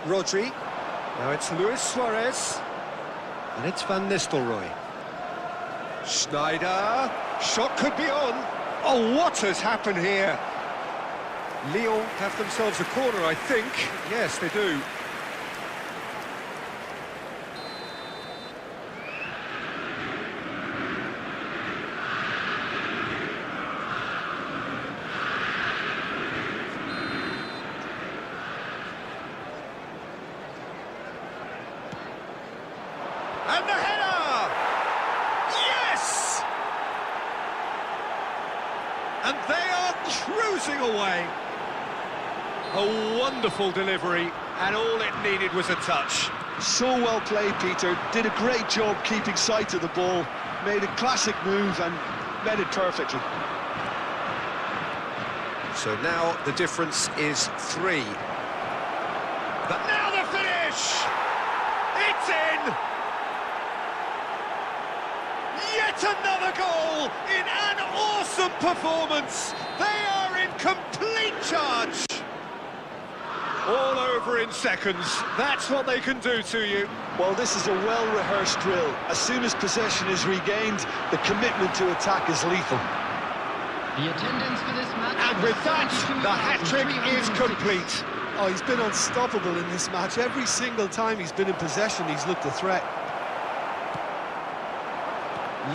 Rodri. Now it's Luis Suarez. And it's Van Nistelrooy. Schneider. Shot could be on. Oh, what has happened here? Lyon have themselves a corner, I think. Yes, they do. And the header! Yes! And they are cruising away. A wonderful delivery, and all it needed was a touch. So well played, Peter. Did a great job keeping sight of the ball. Made a classic move and met it perfectly. So now the difference is 3. But now the finish! It's in! Yet another goal in an awesome performance! They are in complete charge! All over in seconds. That's what they can do to you. Well, this is a well-rehearsed drill. As soon as possession is regained, the commitment to attack is lethal. The attendance for this match. And with that, the hat-trick is complete. Oh, he's been unstoppable in this match. Every single time he's been in possession, he's looked a threat.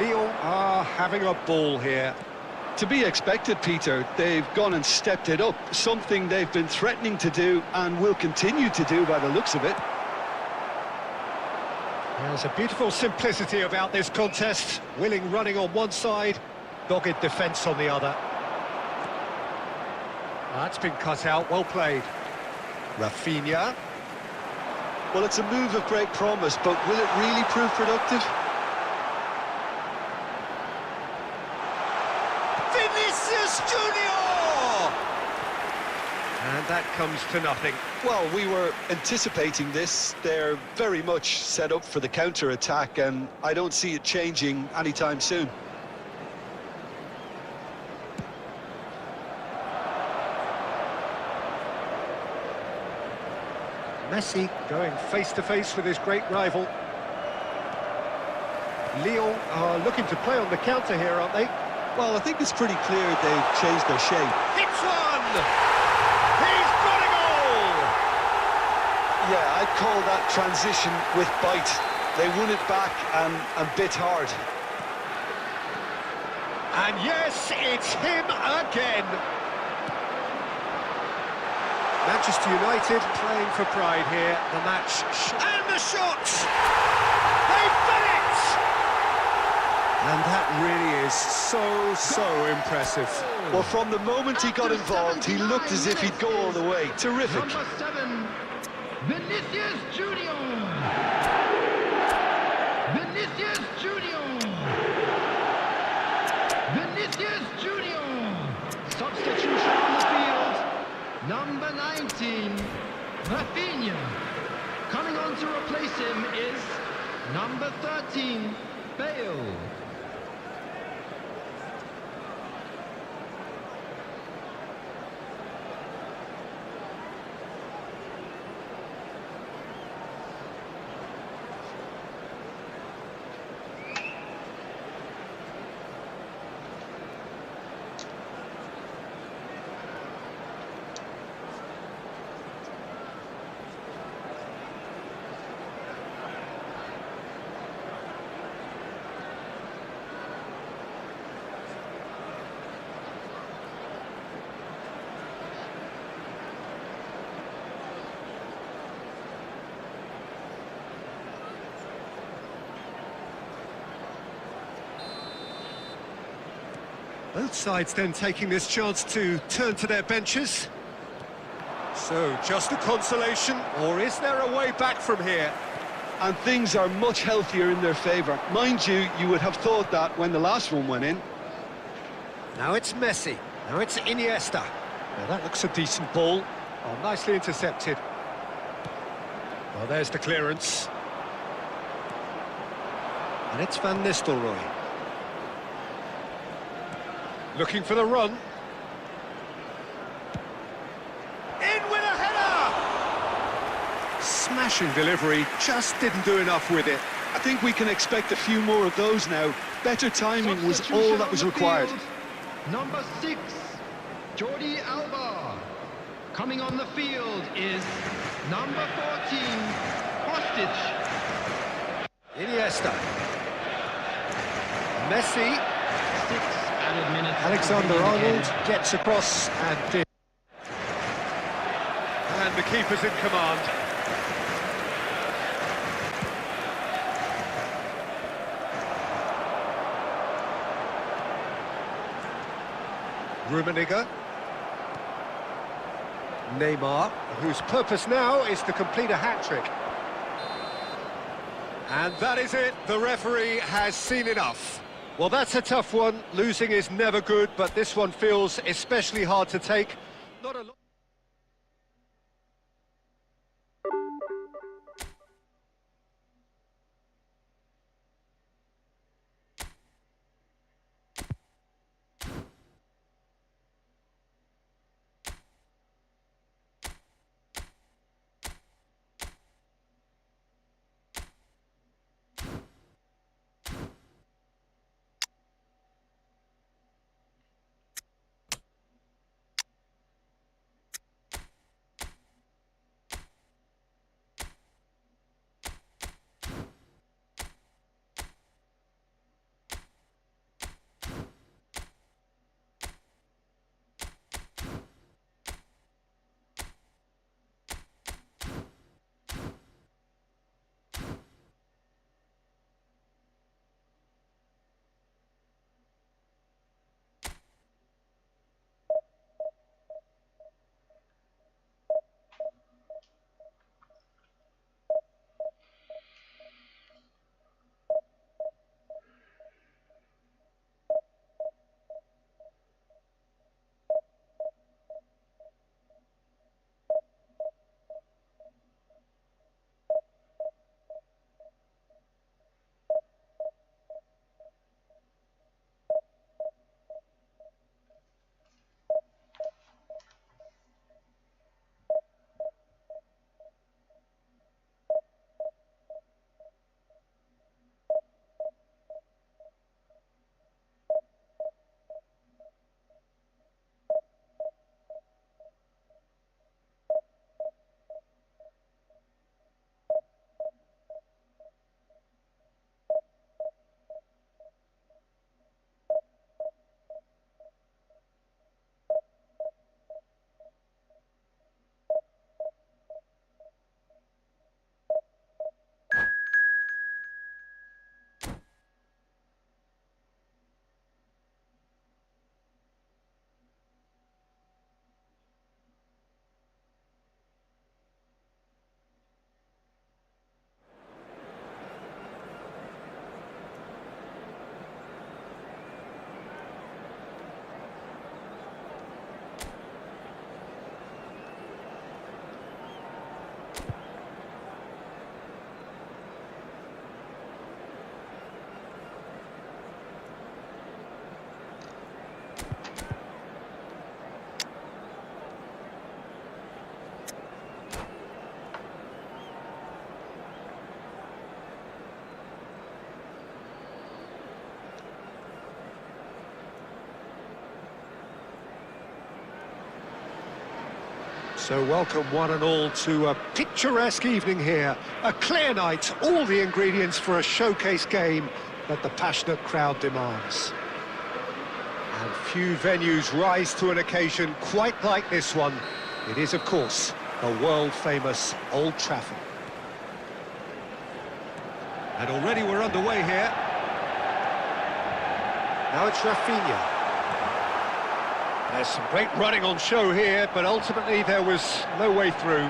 Lyon are having a ball here. To be expected, Peter. They've gone and stepped it up, something they've been threatening to do and will continue to do by the looks of it. There's a beautiful simplicity about this contest. Willing running on one side, dogged defence on the other. That's been cut out, well played. Rafinha. Well, it's a move of great promise, but will it really prove productive? Junior! And that comes to nothing. Well, we were anticipating this. They're very much set up for the counter-attack, and I don't see it changing anytime soon. Messi going face-to-face with his great rival. Lyon are looking to play on the counter here, aren't they? Well, I think it's pretty clear they've changed their shape. Hits one! He's got a goal! Yeah, I'd call that transition with bite. They won it back and bit hard. And yes, it's him again. Manchester United playing for pride here. The match... And the shot! They've done it! And that really is so impressive. Well, from the moment he got involved, he looked as if he'd go all the way. Terrific. Number 7, Vinicius Junior. Vinicius Junior. Vinicius Junior. Substitution on the field. Number 19, Rafinha. Coming on to replace him is number 13, Bale. Both sides then taking this chance to turn to their benches. So, just a consolation, or is there a way back from here? And things are much healthier in their favour. Mind you, you would have thought that when the last one went in. Now it's Messi, now it's Iniesta. Now that looks a decent ball. Oh, nicely intercepted. Well, there's the clearance. And it's Van Nistelrooy. Looking for the run. In with a header! Smashing delivery, just didn't do enough with it. I think we can expect a few more of those now. Better timing was all that was required. Number 6, Jordi Alba. Coming on the field is number 14, Kostic. Iniesta. Messi. 6 added minutes. Alexander-Arnold gets across and did. And the keeper's in command. Rummenigge. Neymar, whose purpose now is to complete a hat-trick. And that is it, the referee has seen enough. Well, that's a tough one. Losing is never good, but this one feels especially hard to take. Not a lot. So welcome one and all to a picturesque evening here. A clear night, all the ingredients for a showcase game that the passionate crowd demands. And few venues rise to an occasion quite like this one. It is, of course, the world-famous Old Trafford. And already we're underway here. Now it's Rafinha. There's some great running on show here, but ultimately there was no way through.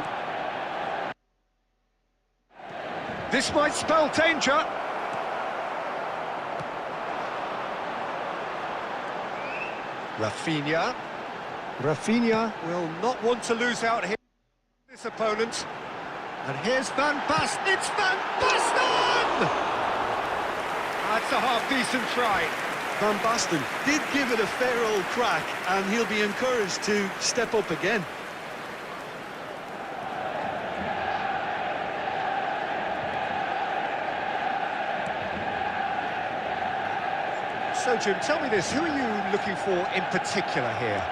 This might spell danger. Rafinha. Rafinha will not want to lose out here. This opponent. And here's Van Basten. It's Van Basten! That's a half-decent try. Van Basten did give it a fair old crack, and he'll be encouraged to step up again. So, Jim, tell me this, who are you looking for in particular here?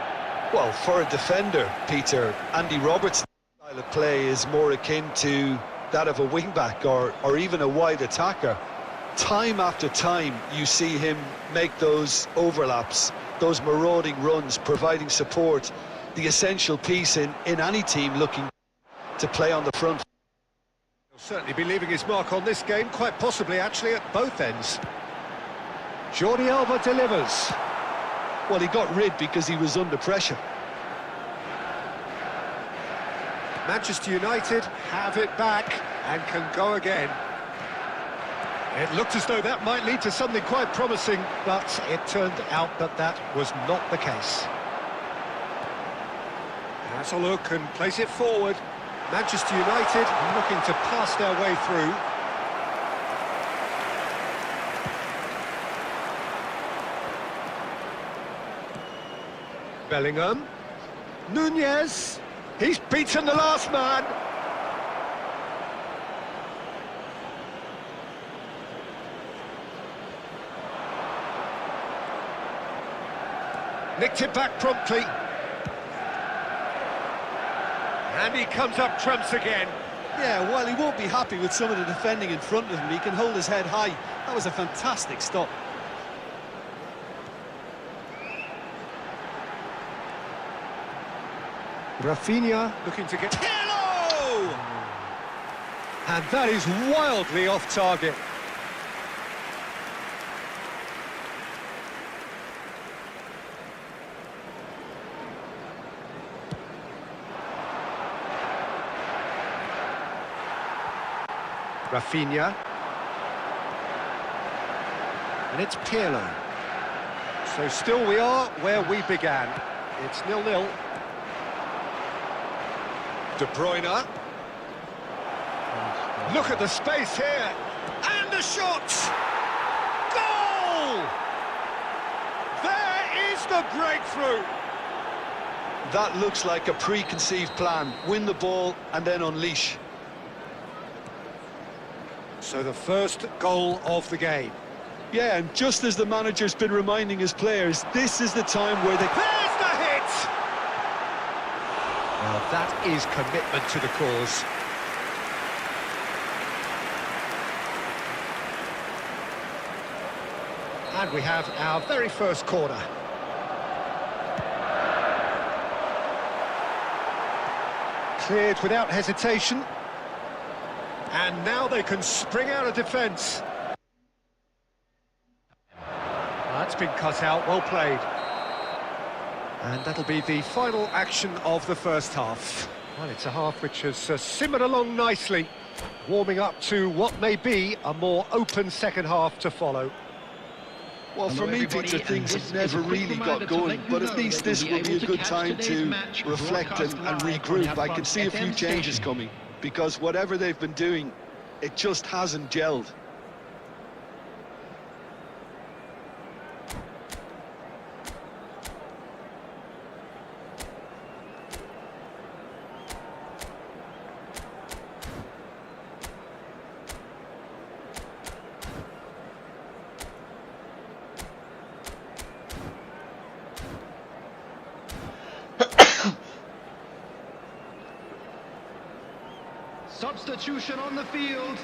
Well, for a defender, Peter, Andy Roberts' style of play is more akin to that of a wing-back or even a wide attacker. Time after time, you see him make those overlaps, those marauding runs, providing support, the essential piece in any team looking to play on the front. He'll certainly be leaving his mark on this game, quite possibly actually at both ends. Jordi Alba delivers. Well, he got rid because he was under pressure. Manchester United have it back and can go again. It looked as though that might lead to something quite promising, but it turned out that that was not the case. Has a look and plays it forward. Manchester United looking to pass their way through. Bellingham. Nunez. He's beaten the last man. Nicked it back promptly. And he comes up trumps again. Yeah, while he won't be happy with some of the defending in front of him, he can hold his head high. That was a fantastic stop. Rafinha looking to get... Hello! And that is wildly off target. Rafinha. And it's Pirlo. So still we are where we began. It's 0-0. De Bruyne. Look at the space here. And the shot! Goal! There is the breakthrough. That looks like a preconceived plan. Win the ball and then unleash. So the first goal of the game. Yeah, and just as the manager's been reminding his players, this is the time where they... There's the hit! Well, that is commitment to the cause. And we have our very first corner. Cleared without hesitation. And now they can spring out of defence. That's been cut out, well played. And that'll be the final action of the first half. Well, it's a half which has simmered along nicely, warming up to what may be a more open second half to follow. Well, for me, Peter, things have never really got going, but at least this will be a good time to reflect and regroup. I can see a few changes coming, because whatever they've been doing, it just hasn't gelled. Substitution on the field,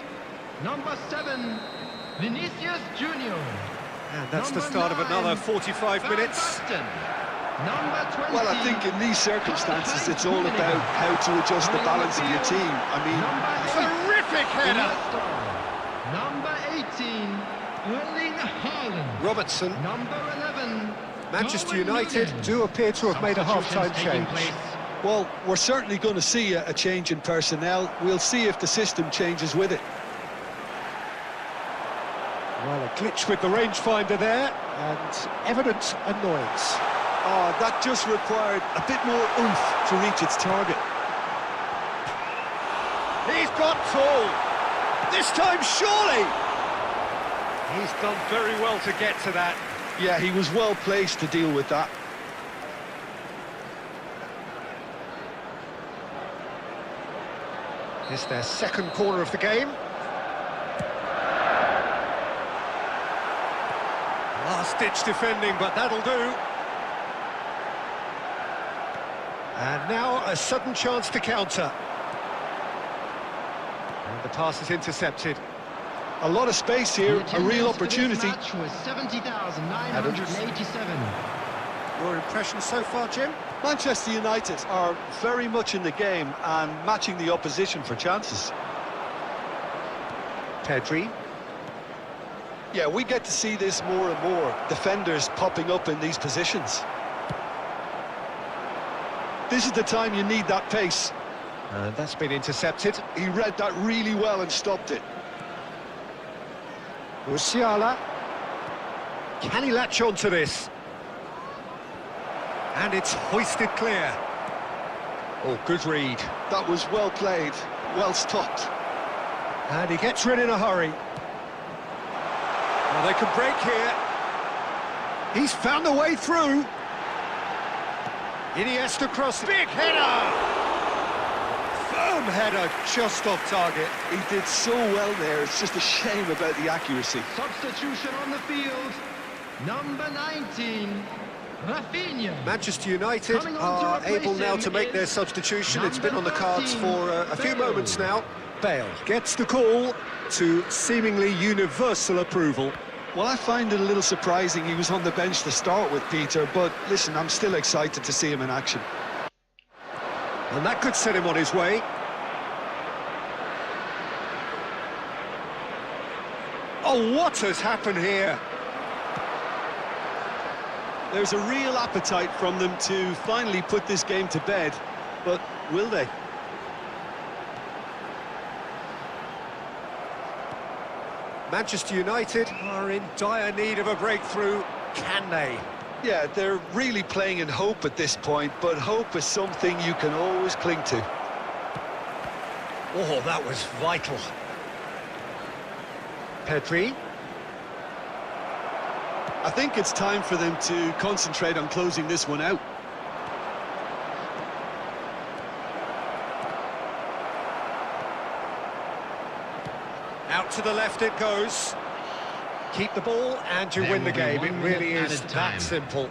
number 7, Vinicius Junior. And that's the start of another 45 minutes. Number 20. Well, I think in these circumstances, it's all about how to adjust the balance of your team. I mean, Terrific header! Number 18, Erling Haaland. Robertson. Number 11, Manchester Darwin United Núñez. do appear to have made a half-time Substitutions taking change. place. well, we're certainly going to see a change in personnel. We'll see if the system changes with it. Well, a glitch with the rangefinder there, and evident annoyance. Oh, that just required a bit more oomph to reach its target. He's got tall. This time, surely. He's done very well to get to that. Yeah, he was well placed to deal with that. It's their second corner of the game. Last-ditch defending, but that'll do. And now a sudden chance to counter. And the pass is intercepted. A lot of space here, a real opportunity. Match was 70,987. Your impression so far, Jim? Manchester United are very much in the game and matching the opposition for chances. Pedri. Yeah, we get to see this more and more. Defenders popping up in these positions. This is the time you need that pace. And that's been intercepted. He read that really well and stopped it. Musiala. Can he latch on to this? And it's hoisted clear. Oh, good read. That was well played, well stopped. And he gets rid in a hurry. Well, they can break here. He's found a way through. Iniesta cross. Big header! Firm header, just off target. He did so well there, it's just a shame about the accuracy. Substitution on the field. Number 19, Rafinha. Manchester United are able now to make their substitution. It's been on the cards for a few moments now. Bale gets the call to seemingly universal approval. Well, I find it a little surprising he was on the bench to start with, Peter, but listen, I'm still excited to see him in action. And that could set him on his way. Oh, what has happened here? There's a real appetite from them to finally put this game to bed, but will they? Manchester United are in dire need of a breakthrough. Can they? Yeah, they're really playing in hope at this point, but hope is something you can always cling to. Oh, that was vital. Pedri. I think it's time for them to concentrate on closing this one out. Out to the left it goes. Keep the ball and you win the game. It really is that simple.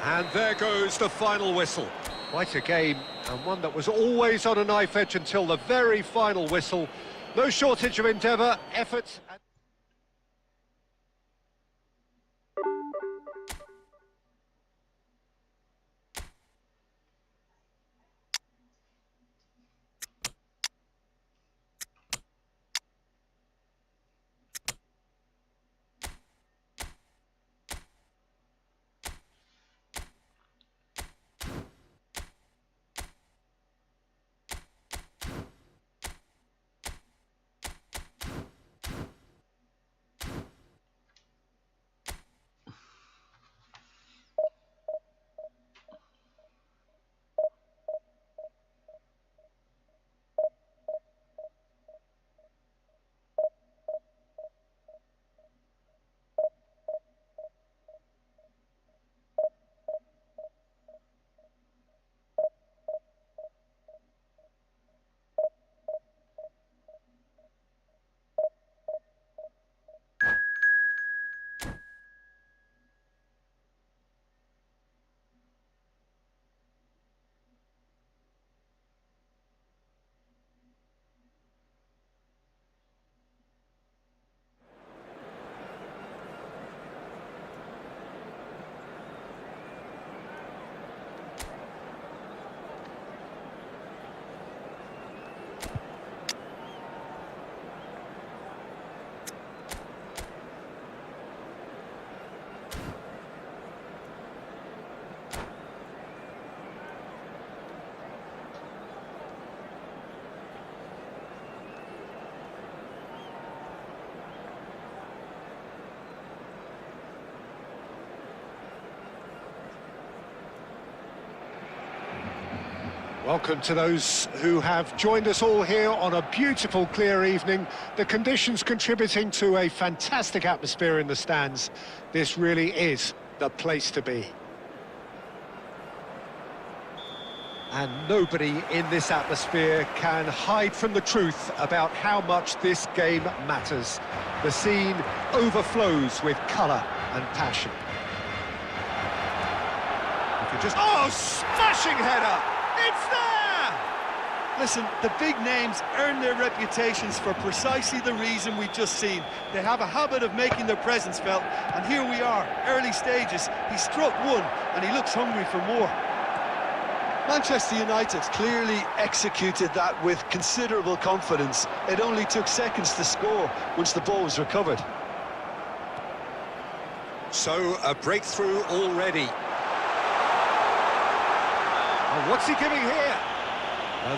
And there goes the final whistle. Quite a game, and one that was always on a knife edge until the very final whistle. No shortage of endeavour, effort... Welcome to those who have joined us all here on a beautiful, clear evening. The conditions contributing to a fantastic atmosphere in the stands. This really is the place to be. And nobody in this atmosphere can hide from the truth about how much this game matters. The scene overflows with colour and passion. Oh, smashing header! It's there! Listen, the big names earn their reputations for precisely the reason we've just seen. They have a habit of making their presence felt, and here we are, early stages. He struck one, and he looks hungry for more. Manchester United clearly executed that with considerable confidence. It only took seconds to score once the ball was recovered. So, a breakthrough already. Oh, what's he giving here?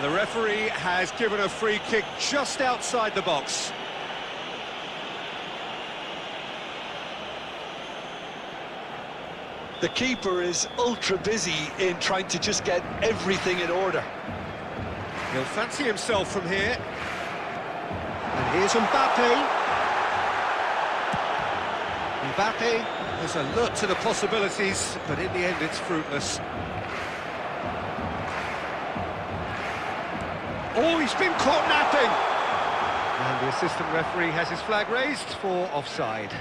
The referee has given a free kick just outside the box. The keeper is ultra busy in trying to just get everything in order. He'll fancy himself from here. And here's Mbappe. Mbappe has alert to the possibilities, but in the end it's fruitless. Oh, he's been caught napping! And the assistant referee has his flag raised for offside.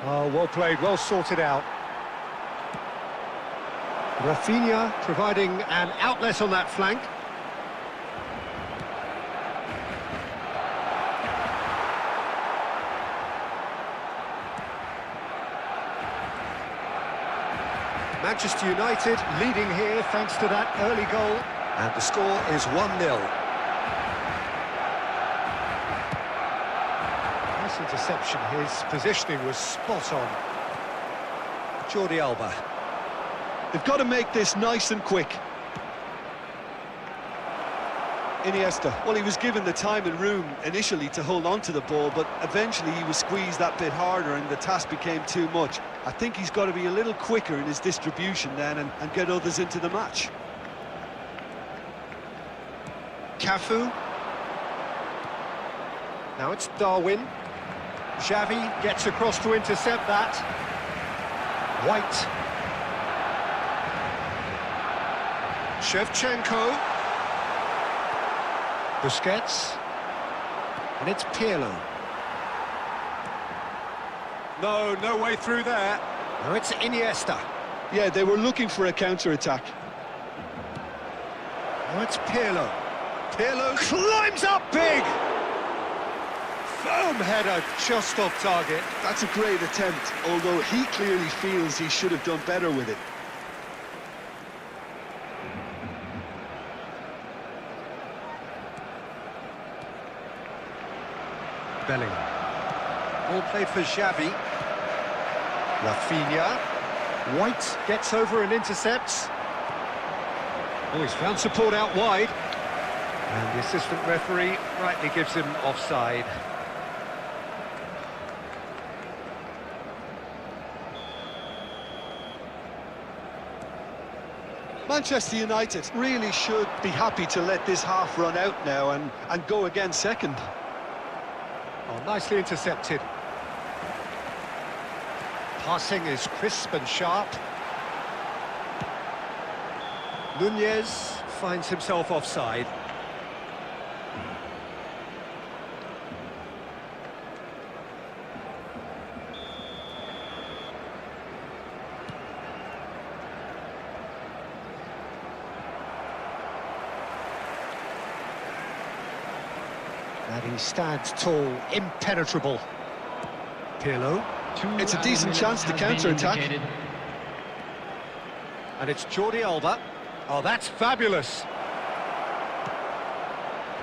Oh, well played, well sorted out. Rafinha providing an outlet on that flank. Manchester United leading here thanks to that early goal. And the score is 1-0. Nice interception, his positioning was spot on. Jordi Alba. They've got to make this nice and quick. Iniesta, well, he was given the time and room initially to hold on to the ball, but eventually he was squeezed that bit harder and the task became too much. I think he's got to be a little quicker in his distribution then and get others into the match. Cafu. Now it's Darwin. Xavi gets across to intercept that. White. Shevchenko. Busquets. And it's Pirlo. No way through there. Now it's Iniesta. Yeah, they were looking for a counter-attack. Now it's Pirlo. Pirlo climbs up big! Firm header just off target. That's a great attempt, although he clearly feels he should have done better with it. Bellingham. All played for Xavi. Rafinha. White gets over and intercepts. Oh, he's found support out wide. And the assistant referee rightly gives him offside. Manchester United really should be happy to let this half run out now and go again second. Oh, nicely intercepted. Passing is crisp and sharp. Nunez finds himself offside. And he stands tall, impenetrable. Pirlo. It's a decent chance to counter-attack. And it's Jordi Alba. Oh, that's fabulous.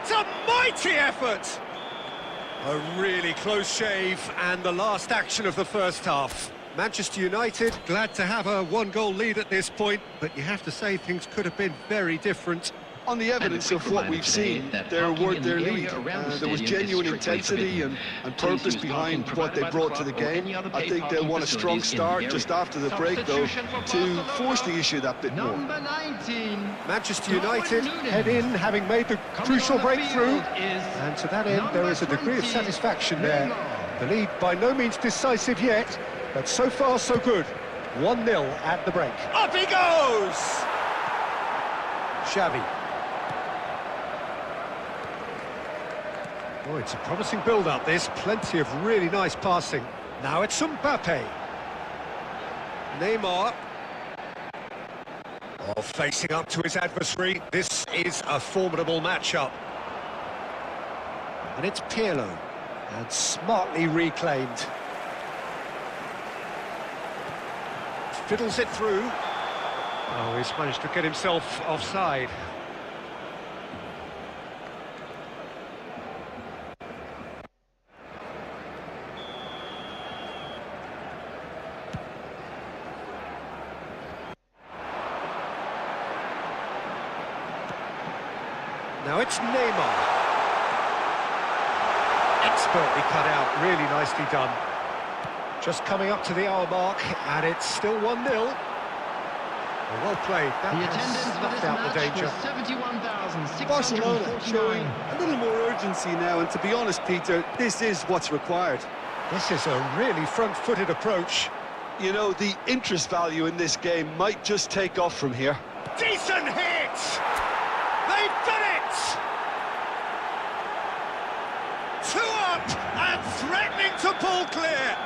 It's a mighty effort. A really close shave and the last action of the first half. Manchester United glad to have a one-goal lead at this point, but you have to say things could have been very different. On the evidence of what we've seen, they're worth their lead. There was genuine intensity and purpose behind what they brought to the game. I think they'll want a strong start just after the break, though, to force the issue that bit more. Number 19. Manchester United head in, having made the crucial breakthrough. And to that end, there is a degree of satisfaction there. The lead by no means decisive yet, but so far so good. 1-0 at the break. Up he goes! Xavi. Oh, it's a promising build-up, this. Plenty of really nice passing. Now it's Mbappe. Neymar. Oh, facing up to his adversary. This is a formidable matchup. And it's Pirlo. And smartly reclaimed. Fiddles it through. Oh, he's managed to get himself offside. Now it's Neymar. Expertly cut out, really nicely done. Just coming up to the hour mark, and it's still 1-0. Well played. That The has attendance for this snuffed out the match danger. was Barcelona showing 71,649. a little more urgency now, and to be honest, Peter, this is what's required. This is a really front-footed approach. You know, the interest value in this game might just take off from here. Decent hit! They've done it! 2 up and threatening to pull clear.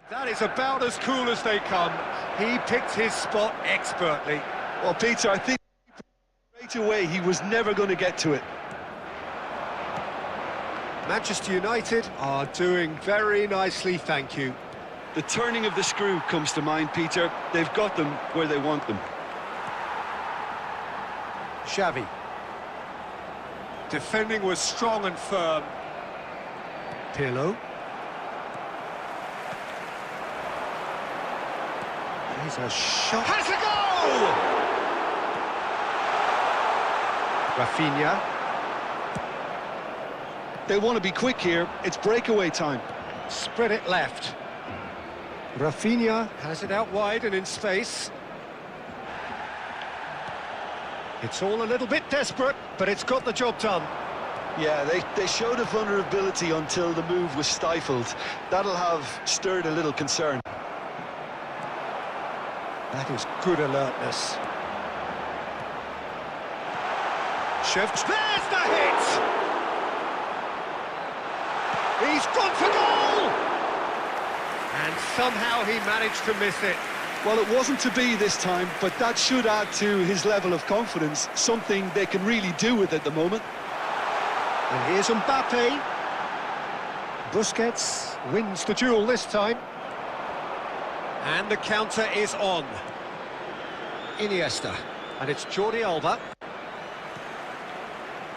That is about as cool as they come. He picked his spot expertly. Well, Peter, I think straight away he was never going to get to it. Manchester United are doing very nicely, thank you. The turning of the screw comes to mind, Peter. They've got them where they want them. Xavi. Defending was strong and firm. Pirlo. Here's a shot. Has a goal! Rafinha. They want to be quick here. It's breakaway time. Spread it left. Rafinha has it out wide and in space. It's all a little bit desperate, but it's got the job done. Yeah, they showed a vulnerability until the move was stifled. That'll have stirred a little concern. That is good alertness. There's the hit! He's gone for goal! And somehow he managed to miss it. Well, it wasn't to be this time, but that should add to his level of confidence, something they can really do with at the moment. And here's Mbappe. Busquets wins the duel this time. And the counter is on. Iniesta. And it's Jordi Alba.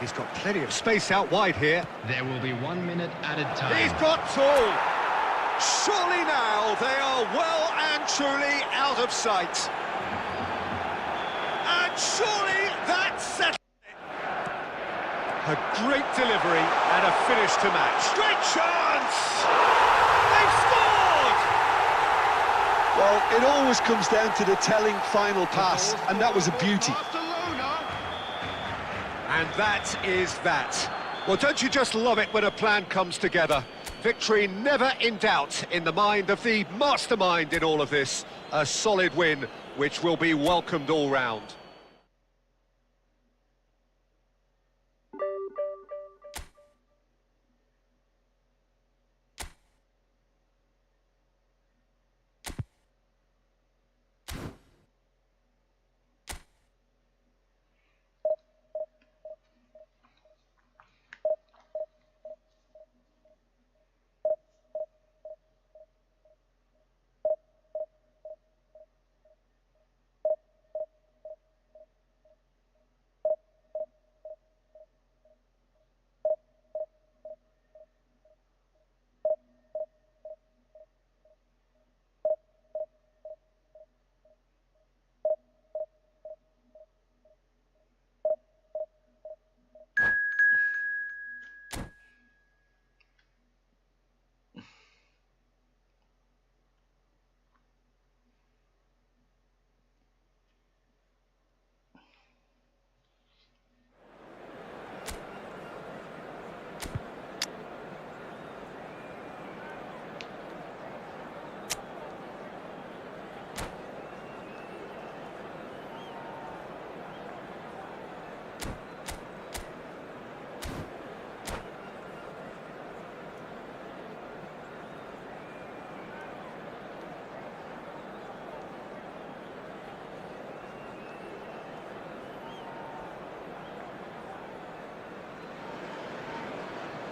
He's got plenty of space out wide here. There will be 1 minute added time. He's got tall. Surely now they are well and truly out of sight. And surely that settles it. A great delivery and a finish to match. Great chance! They've scored! Well, it always comes down to the telling final pass, and that was a beauty. And that is that. Well, don't you just love it when a plan comes together? Victory never in doubt in the mind of the mastermind in all of this. A solid win, which will be welcomed all round.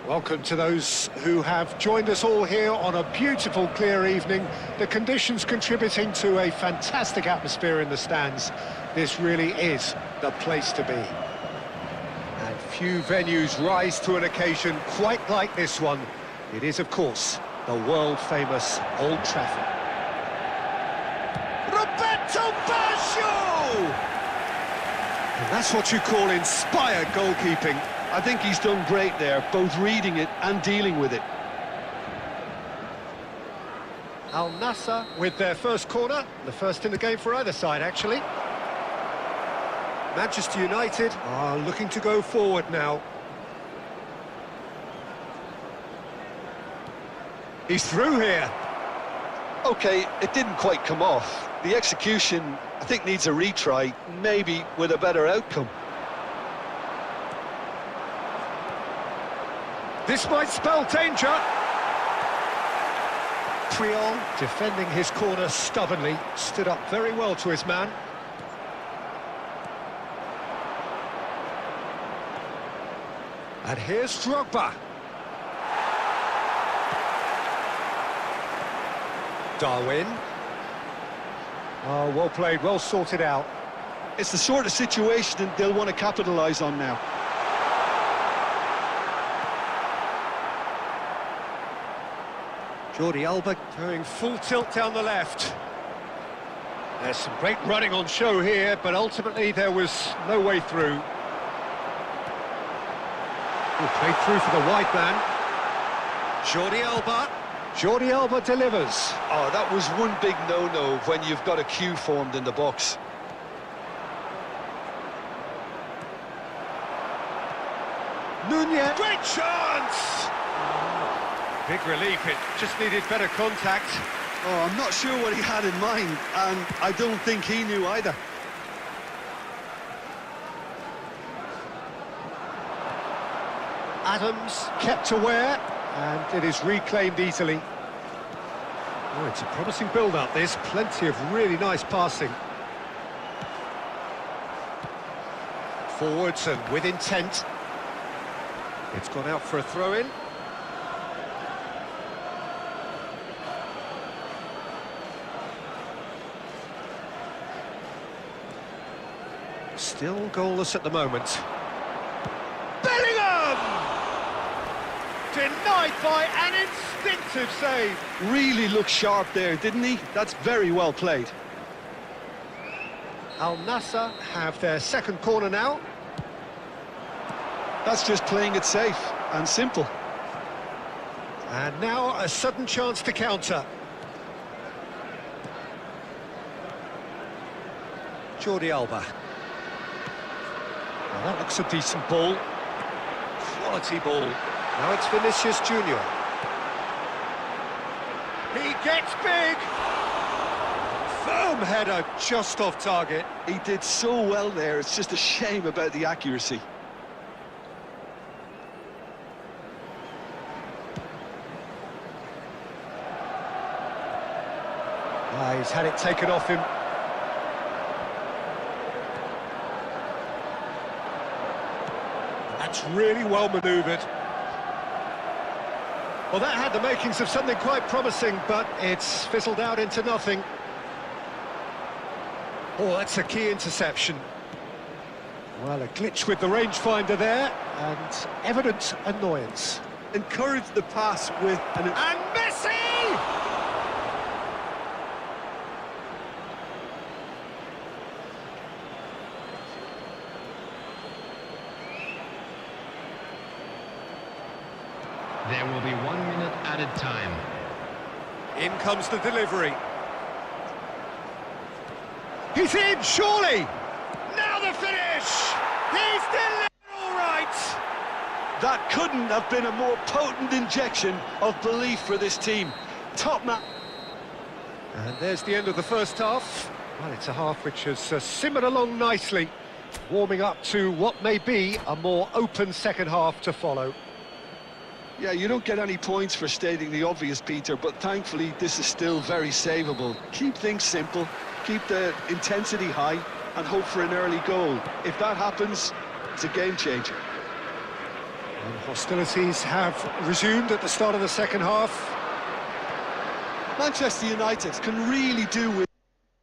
Welcome to those who have joined us all here on a beautiful, clear evening. The conditions contributing to a fantastic atmosphere in the stands. This really is the place to be. And few venues rise to an occasion quite like this one. It is, of course, the world-famous Old Trafford. Roberto Baggio! And that's what you call inspired goalkeeping. I think he's done great there, both reading it and dealing with it. Al Nassr with their first corner, the first in the game for either side, actually. Manchester United are looking to go forward now. He's through here. Okay, it didn't quite come off. The execution, I think, needs a retry, maybe with a better outcome. This might spell danger. Priol, defending his corner stubbornly, stood up very well to his man. And here's Drogba. Darwin. Oh, well played, well sorted out. It's the sort of situation that they'll want to capitalise on now. Jordi Alba going full tilt down the left. There's some great running on show here, but ultimately there was no way through. Played through for the wide man. Jordi Alba. Jordi Alba delivers. Oh, that was one big no-no when you've got a queue formed in the box. Nunez. Great chance! Big relief, it just needed better contact. Oh, I'm not sure what he had in mind, and I don't think he knew either. Adams kept aware, and it is reclaimed easily. Oh, it's a promising build-up, this. Plenty of really nice passing. Forwards and with intent. It's gone out for a throw-in. Still goalless at the moment. Bellingham! Denied by an instinctive save. Really looked sharp there, didn't he? That's very well played. Al Nassr have their second corner now. That's just playing it safe and simple. And now a sudden chance to counter. Jordi Alba. Well, that looks a decent ball. Quality ball. Now it's Vinicius Junior. He gets big. Firm header just off target. He did so well there, it's just a shame about the accuracy. He's had it taken off him. That's really well manoeuvred. Well, that had the makings of something quite promising, but it's fizzled out into nothing. Oh, that's a key interception. Well, a glitch with the rangefinder there, and evident annoyance. Encouraged the pass with an... And Messi! There will be 1 minute added time. In comes the delivery. He's in, surely! Now the finish! He's delivered all right! That couldn't have been a more potent injection of belief for this team. Top man. And there's the end of the first half. Well, it's a half which has simmered along nicely, warming up to what may be a more open second half to follow. Yeah, you don't get any points for stating the obvious, Peter, but thankfully this is still very savable. Keep things simple, keep the intensity high, and hope for an early goal. If that happens, it's a game changer. And hostilities have resumed at the start of the second half. Manchester United can really do with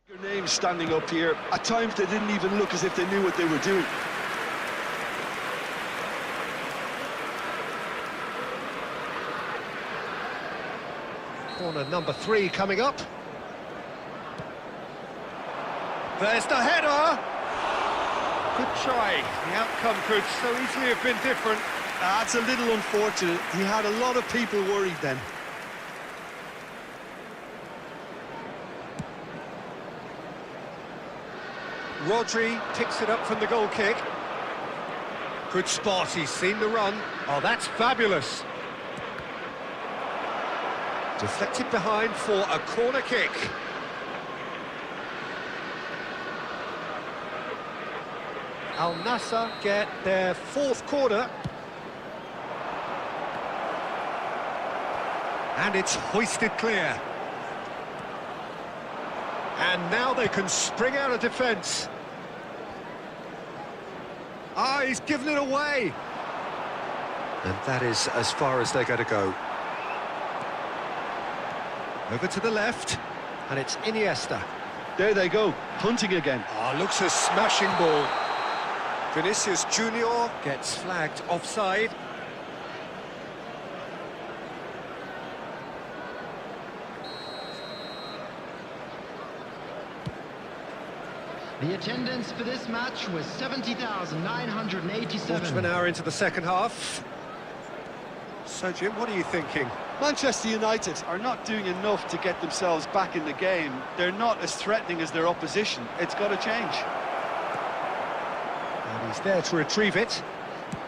your name standing up here. At times they didn't even look as if they knew what they were doing. Corner number 3 coming up. There's the header! Good try. The outcome could so easily have been different. That's a little unfortunate. He had a lot of people worried then. Rodri picks it up from the goal kick. Good spot, he's seen the run. Oh, that's fabulous. Deflected behind for a corner kick. Al Nassr get their 4th corner. And it's hoisted clear. And now they can spring out of defence. Ah, he's given it away. And that is as far as they're going to go. Over to the left, and it's Iniesta. There they go, punting again. Ah, looks a smashing ball. Vinicius Junior gets flagged offside. The attendance for this match was 70,987. Quarter of an hour into the second half. So, Jim, what are you thinking? Manchester United are not doing enough to get themselves back in the game. They're not as threatening as their opposition. It's got to change. And he's there to retrieve it.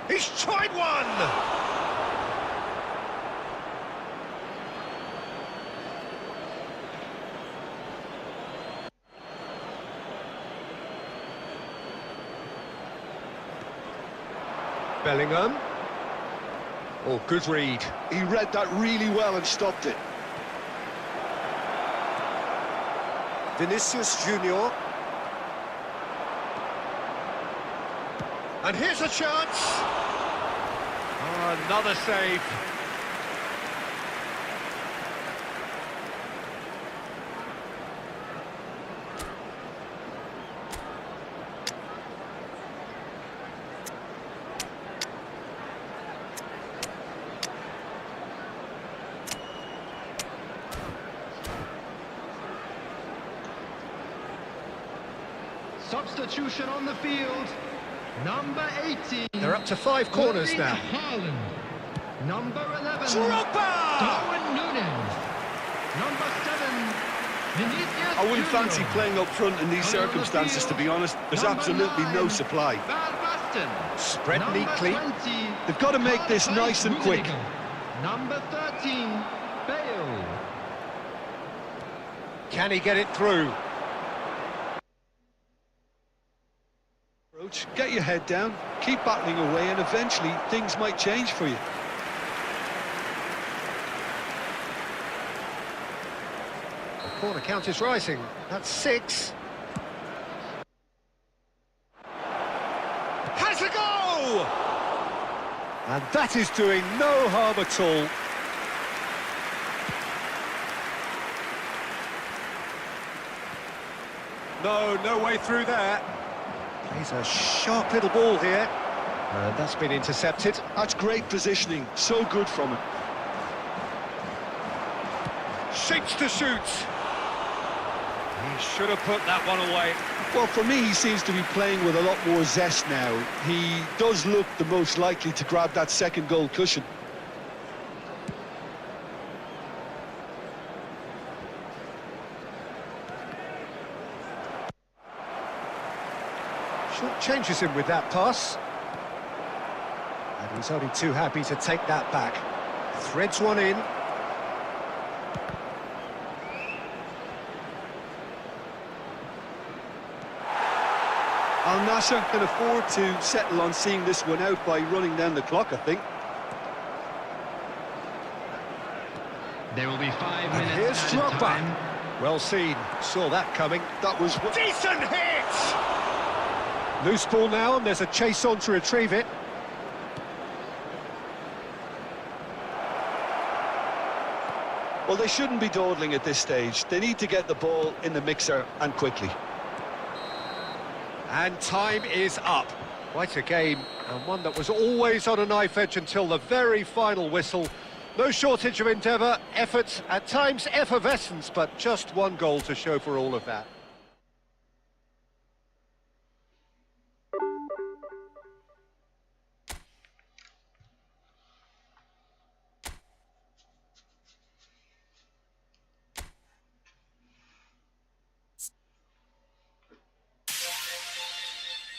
He's tried one! Bellingham. Oh, good read. He read that really well and stopped it. Vinicius Junior. And here's a chance. Oh, another save. Substitution on the field. Number 18. They're up to 5 corners Erling now. Haaland. Number 11. Drogba! Darwin Núñez. Number 7. Vinicius I wouldn't Junior. fancy playing up front in these Coming on the circumstances, to field, be honest. There's number absolutely 9, no supply. Van Basten. Spread Number neatly. 20, They've got to make this Karl-Heinz nice and quick. Rummenigge. Number 13. Bale. Can he get it through? Get your head down, keep battling away, and eventually things might change for you. The corner count is rising. That's 6. Has a go! And that is doing no harm at all. No way through there. Plays a sharp little ball here. And that's been intercepted. That's great positioning, so good from him. Shapes to shoot. He should have put that one away. Well, for me, he seems to be playing with a lot more zest now. He does look the most likely to grab that second goal cushion. Short changes him with that pass. And he's only too happy to take that back. Threads one in. Al Nassr can afford to settle on seeing this one out by running down the clock, I think. There will be 5 And minutes here's added Drogba. time. Well seen. Saw that coming. That was... Decent hit! Loose ball now, and there's a chase on to retrieve it. Well, they shouldn't be dawdling at this stage. They need to get the ball in the mixer and quickly. And time is up. Quite a game, and one that was always on a knife edge until the very final whistle. No shortage of endeavour, effort, at times effervescence, but just one goal to show for all of that.